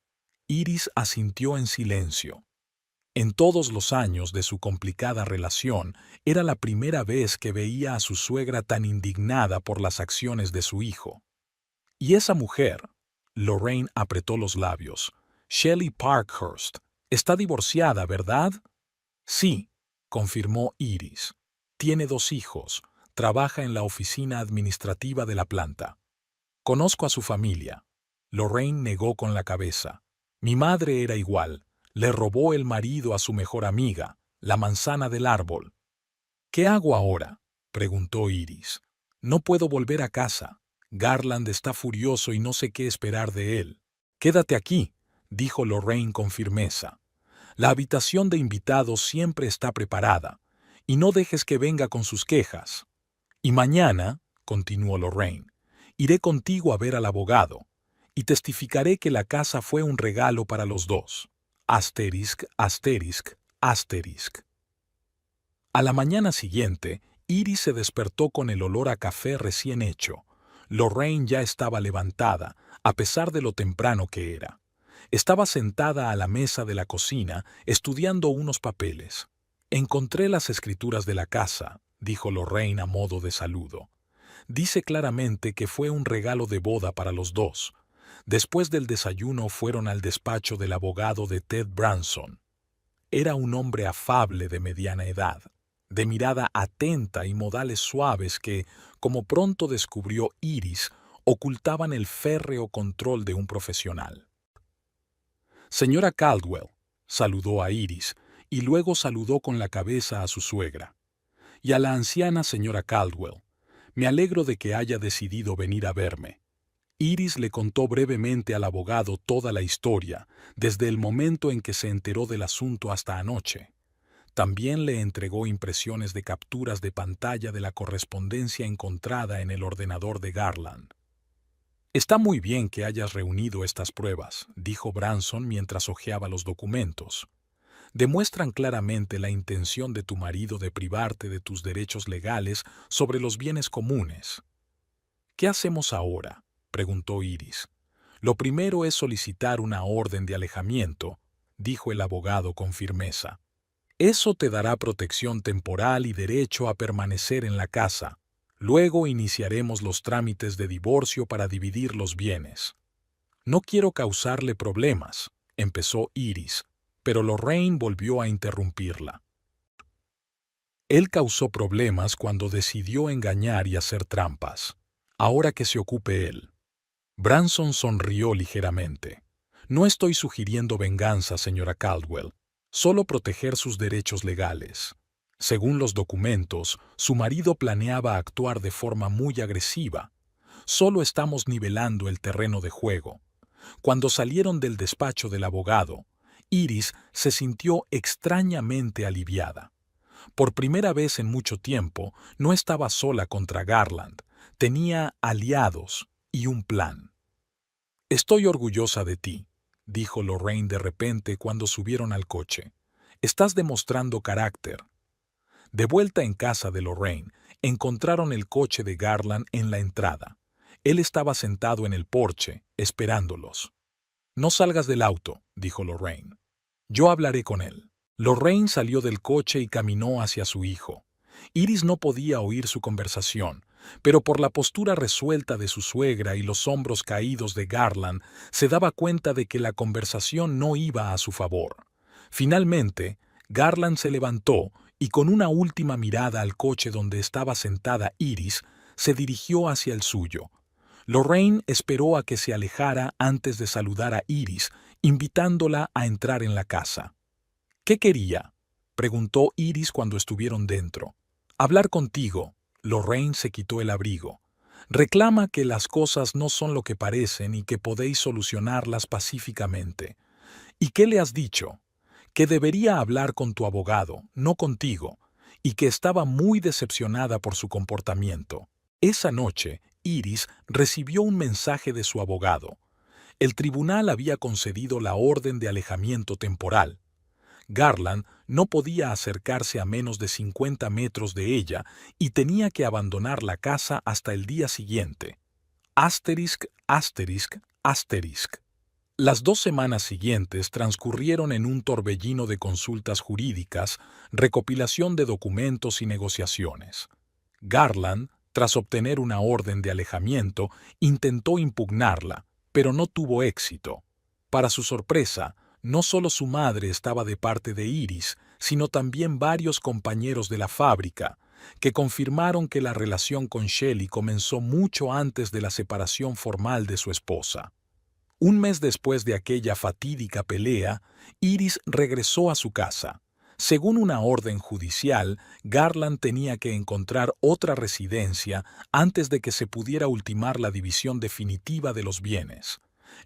Iris asintió en silencio. En todos los años de su complicada relación, era la primera vez que veía a su suegra tan indignada por las acciones de su hijo. Y esa mujer, Lorraine apretó los labios, Shelley Parkhurst, está divorciada, ¿verdad? Sí, confirmó Iris. Tiene 2 hijos, trabaja en la oficina administrativa de la planta. Conozco a su familia. Lorraine negó con la cabeza. Mi madre era igual. Le robó el marido a su mejor amiga, la manzana del árbol. ¿Qué hago ahora?, preguntó Iris. No puedo volver a casa. Garland está furioso y no sé qué esperar de él. Quédate aquí, dijo Lorraine con firmeza. La habitación de invitados siempre está preparada, y no dejes que venga con sus quejas. Y mañana, continuó Lorraine, iré contigo a ver al abogado, y testificaré que la casa fue un regalo para los dos. Asterisk, asterisk, asterisk. A la mañana siguiente, Iris se despertó con el olor a café recién hecho. Lorraine ya estaba levantada, a pesar de lo temprano que era. Estaba sentada a la mesa de la cocina, estudiando unos papeles. Encontré las escrituras de la casa, dijo Lorraine a modo de saludo. Dice claramente que fue un regalo de boda para los dos. Después del desayuno fueron al despacho del abogado de Ted Branson. Era un hombre afable de mediana edad, de mirada atenta y modales suaves que, como pronto descubrió Iris, ocultaban el férreo control de un profesional. Señora Caldwell, saludó a Iris, y luego saludó con la cabeza a su suegra. Y a la anciana señora Caldwell, me alegro de que haya decidido venir a verme. Iris le contó brevemente al abogado toda la historia, desde el momento en que se enteró del asunto hasta anoche. También le entregó impresiones de capturas de pantalla de la correspondencia encontrada en el ordenador de Garland. Está muy bien que hayas reunido estas pruebas, dijo Branson mientras hojeaba los documentos. Demuestran claramente la intención de tu marido de privarte de tus derechos legales sobre los bienes comunes. ¿Qué hacemos ahora?, preguntó Iris. Lo primero es solicitar una orden de alejamiento, dijo el abogado con firmeza. Eso te dará protección temporal y derecho a permanecer en la casa. Luego iniciaremos los trámites de divorcio para dividir los bienes. No quiero causarle problemas, empezó Iris, pero Lorraine volvió a interrumpirla. Él causó problemas cuando decidió engañar y hacer trampas. Ahora que se ocupe él. Branson sonrió ligeramente. No estoy sugiriendo venganza, señora Caldwell, solo proteger sus derechos legales. Según los documentos, su marido planeaba actuar de forma muy agresiva. Solo estamos nivelando el terreno de juego. Cuando salieron del despacho del abogado, Iris se sintió extrañamente aliviada. Por primera vez en mucho tiempo, no estaba sola contra Garland, tenía aliados y un plan. «Estoy orgullosa de ti», dijo Lorraine de repente cuando subieron al coche. «Estás demostrando carácter». De vuelta en casa de Lorraine, encontraron el coche de Garland en la entrada. Él estaba sentado en el porche, esperándolos. «No salgas del auto», dijo Lorraine. «Yo hablaré con él». Lorraine salió del coche y caminó hacia su hijo. Iris no podía oír su conversación, pero por la postura resuelta de su suegra y los hombros caídos de Garland, se daba cuenta de que la conversación no iba a su favor. Finalmente, Garland se levantó y con una última mirada al coche donde estaba sentada Iris, se dirigió hacia el suyo. Lorraine esperó a que se alejara antes de saludar a Iris, invitándola a entrar en la casa. «¿Qué quería?», preguntó Iris cuando estuvieron dentro. «Hablar contigo». Lorraine se quitó el abrigo. «Reclama que las cosas no son lo que parecen y que podéis solucionarlas pacíficamente». «¿Y qué le has dicho?». «Que debería hablar con tu abogado, no contigo, y que estaba muy decepcionada por su comportamiento». Esa noche, Iris recibió un mensaje de su abogado. El tribunal había concedido la orden de alejamiento temporal. Garland no podía acercarse a menos de 50 metros de ella y tenía que abandonar la casa hasta el día siguiente. Asterisc, asterisc, asterisc. Las 2 semanas siguientes transcurrieron en un torbellino de consultas jurídicas, recopilación de documentos y negociaciones. Garland, tras obtener una orden de alejamiento, intentó impugnarla, pero no tuvo éxito. Para su sorpresa, no solo su madre estaba de parte de Iris, sino también varios compañeros de la fábrica, que confirmaron que la relación con Shelley comenzó mucho antes de la separación formal de su esposa. Un mes después de aquella fatídica pelea, Iris regresó a su casa. Según una orden judicial, Garland tenía que encontrar otra residencia antes de que se pudiera ultimar la división definitiva de los bienes.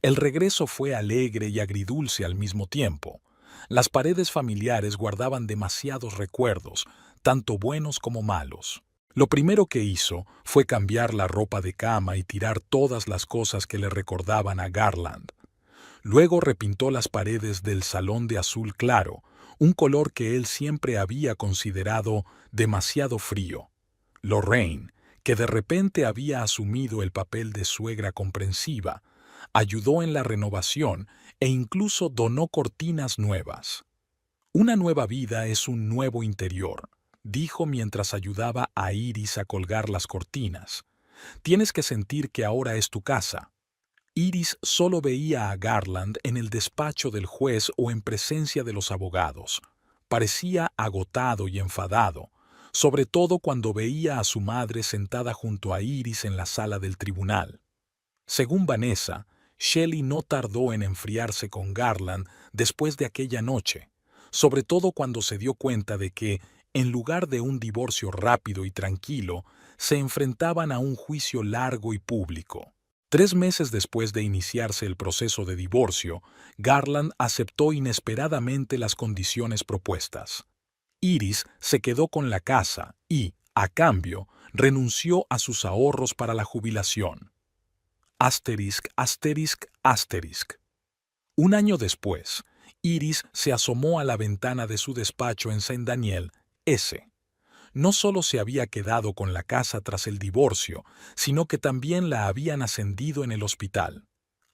El regreso fue alegre y agridulce al mismo tiempo. Las paredes familiares guardaban demasiados recuerdos, tanto buenos como malos. Lo primero que hizo fue cambiar la ropa de cama y tirar todas las cosas que le recordaban a Garland. Luego repintó las paredes del salón de azul claro, un color que él siempre había considerado demasiado frío. Lorraine, que de repente había asumido el papel de suegra comprensiva, ayudó en la renovación e incluso donó cortinas nuevas. «Una nueva vida es un nuevo interior», dijo mientras ayudaba a Iris a colgar las cortinas. «Tienes que sentir que ahora es tu casa». Iris solo veía a Garland en el despacho del juez o en presencia de los abogados. Parecía agotado y enfadado, sobre todo cuando veía a su madre sentada junto a Iris en la sala del tribunal. Según Vanessa, Shelley no tardó en enfriarse con Garland después de aquella noche, sobre todo cuando se dio cuenta de que, en lugar de un divorcio rápido y tranquilo, se enfrentaban a un juicio largo y público. 3 meses después de iniciarse el proceso de divorcio, Garland aceptó inesperadamente las condiciones propuestas. Iris se quedó con la casa y, a cambio, renunció a sus ahorros para la jubilación. Asterisc, asterisc, asterisc. Un año después, Iris se asomó a la ventana de su despacho en Saint Daniel, S. No solo se había quedado con la casa tras el divorcio, sino que también la habían ascendido en el hospital.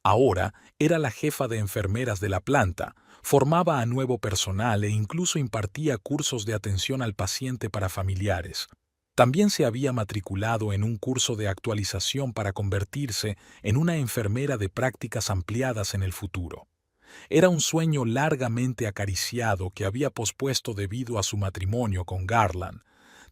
Ahora era la jefa de enfermeras de la planta, formaba a nuevo personal e incluso impartía cursos de atención al paciente para familiares. También se había matriculado en un curso de actualización para convertirse en una enfermera de prácticas ampliadas en el futuro. Era un sueño largamente acariciado que había pospuesto debido a su matrimonio con Garland,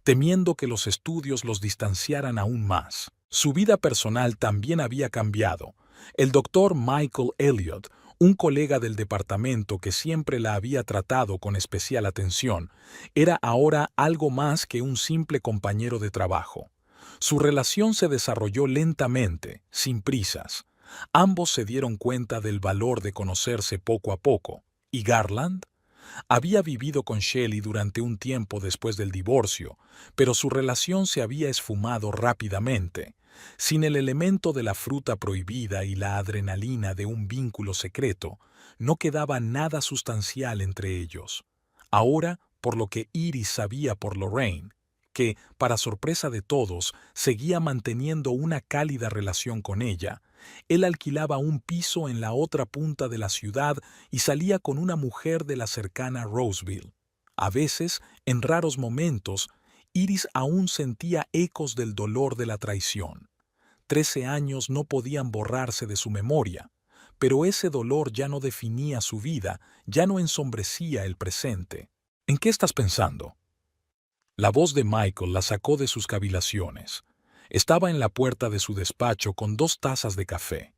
temiendo que los estudios los distanciaran aún más. Su vida personal también había cambiado. El doctor Michael Elliott, un colega del departamento que siempre la había tratado con especial atención, era ahora algo más que un simple compañero de trabajo. Su relación se desarrolló lentamente, sin prisas. Ambos se dieron cuenta del valor de conocerse poco a poco. ¿Y Garland? Había vivido con Shelley durante un tiempo después del divorcio, pero su relación se había esfumado rápidamente. Sin el elemento de la fruta prohibida y la adrenalina de un vínculo secreto, no quedaba nada sustancial entre ellos. Ahora, por lo que Iris sabía por Lorraine, que, para sorpresa de todos, seguía manteniendo una cálida relación con ella, él alquilaba un piso en la otra punta de la ciudad y salía con una mujer de la cercana Roseville. A veces, en raros momentos, Iris aún sentía ecos del dolor de la traición. 13 años no podían borrarse de su memoria, pero ese dolor ya no definía su vida, ya no ensombrecía el presente. ¿En qué estás pensando? La voz de Michael la sacó de sus cavilaciones. Estaba en la puerta de su despacho con 2 tazas de café.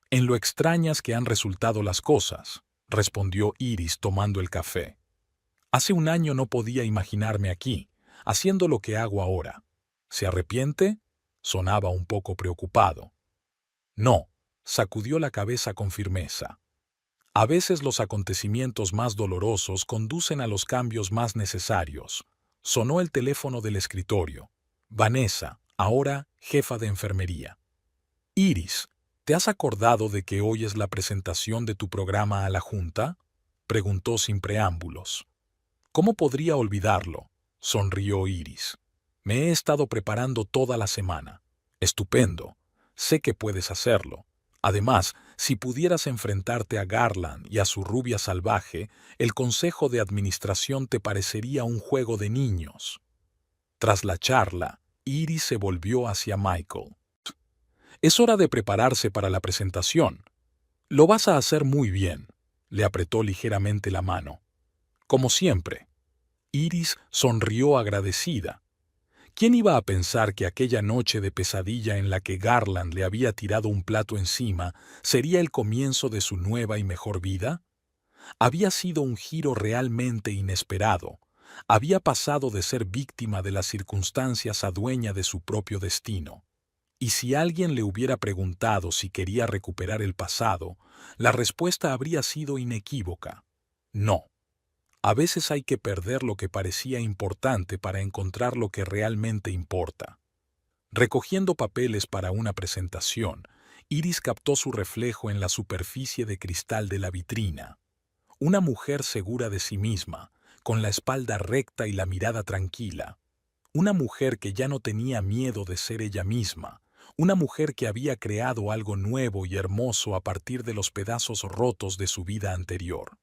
«En lo extrañas que han resultado las cosas», respondió Iris tomando el café. «Hace un año no podía imaginarme aquí, haciendo lo que hago ahora. ¿Se arrepiente?», sonaba un poco preocupado. «No», sacudió la cabeza con firmeza. «A veces los acontecimientos más dolorosos conducen a los cambios más necesarios». Sonó el teléfono del escritorio. Vanessa, ahora jefa de enfermería. «Iris, ¿te has acordado de que hoy es la presentación de tu programa a la Junta?», preguntó sin preámbulos. «¿Cómo podría olvidarlo?», sonrió Iris. «Me he estado preparando toda la semana». «Estupendo. Sé que puedes hacerlo. Además, si pudieras enfrentarte a Garland y a su rubia salvaje, el consejo de administración te parecería un juego de niños». Tras la charla, Iris se volvió hacia Michael. «Es hora de prepararse para la presentación. Lo vas a hacer muy bien», le apretó ligeramente la mano. «Como siempre». Iris sonrió agradecida. ¿Quién iba a pensar que aquella noche de pesadilla en la que Garland le había tirado un plato encima sería el comienzo de su nueva y mejor vida? Había sido un giro realmente inesperado. Había pasado de ser víctima de las circunstancias a dueña de su propio destino. Y si alguien le hubiera preguntado si quería recuperar el pasado, la respuesta habría sido inequívoca: no. A veces hay que perder lo que parecía importante para encontrar lo que realmente importa. Recogiendo papeles para una presentación, Iris captó su reflejo en la superficie de cristal de la vitrina. Una mujer segura de sí misma, con la espalda recta y la mirada tranquila. Una mujer que ya no tenía miedo de ser ella misma. Una mujer que había creado algo nuevo y hermoso a partir de los pedazos rotos de su vida anterior.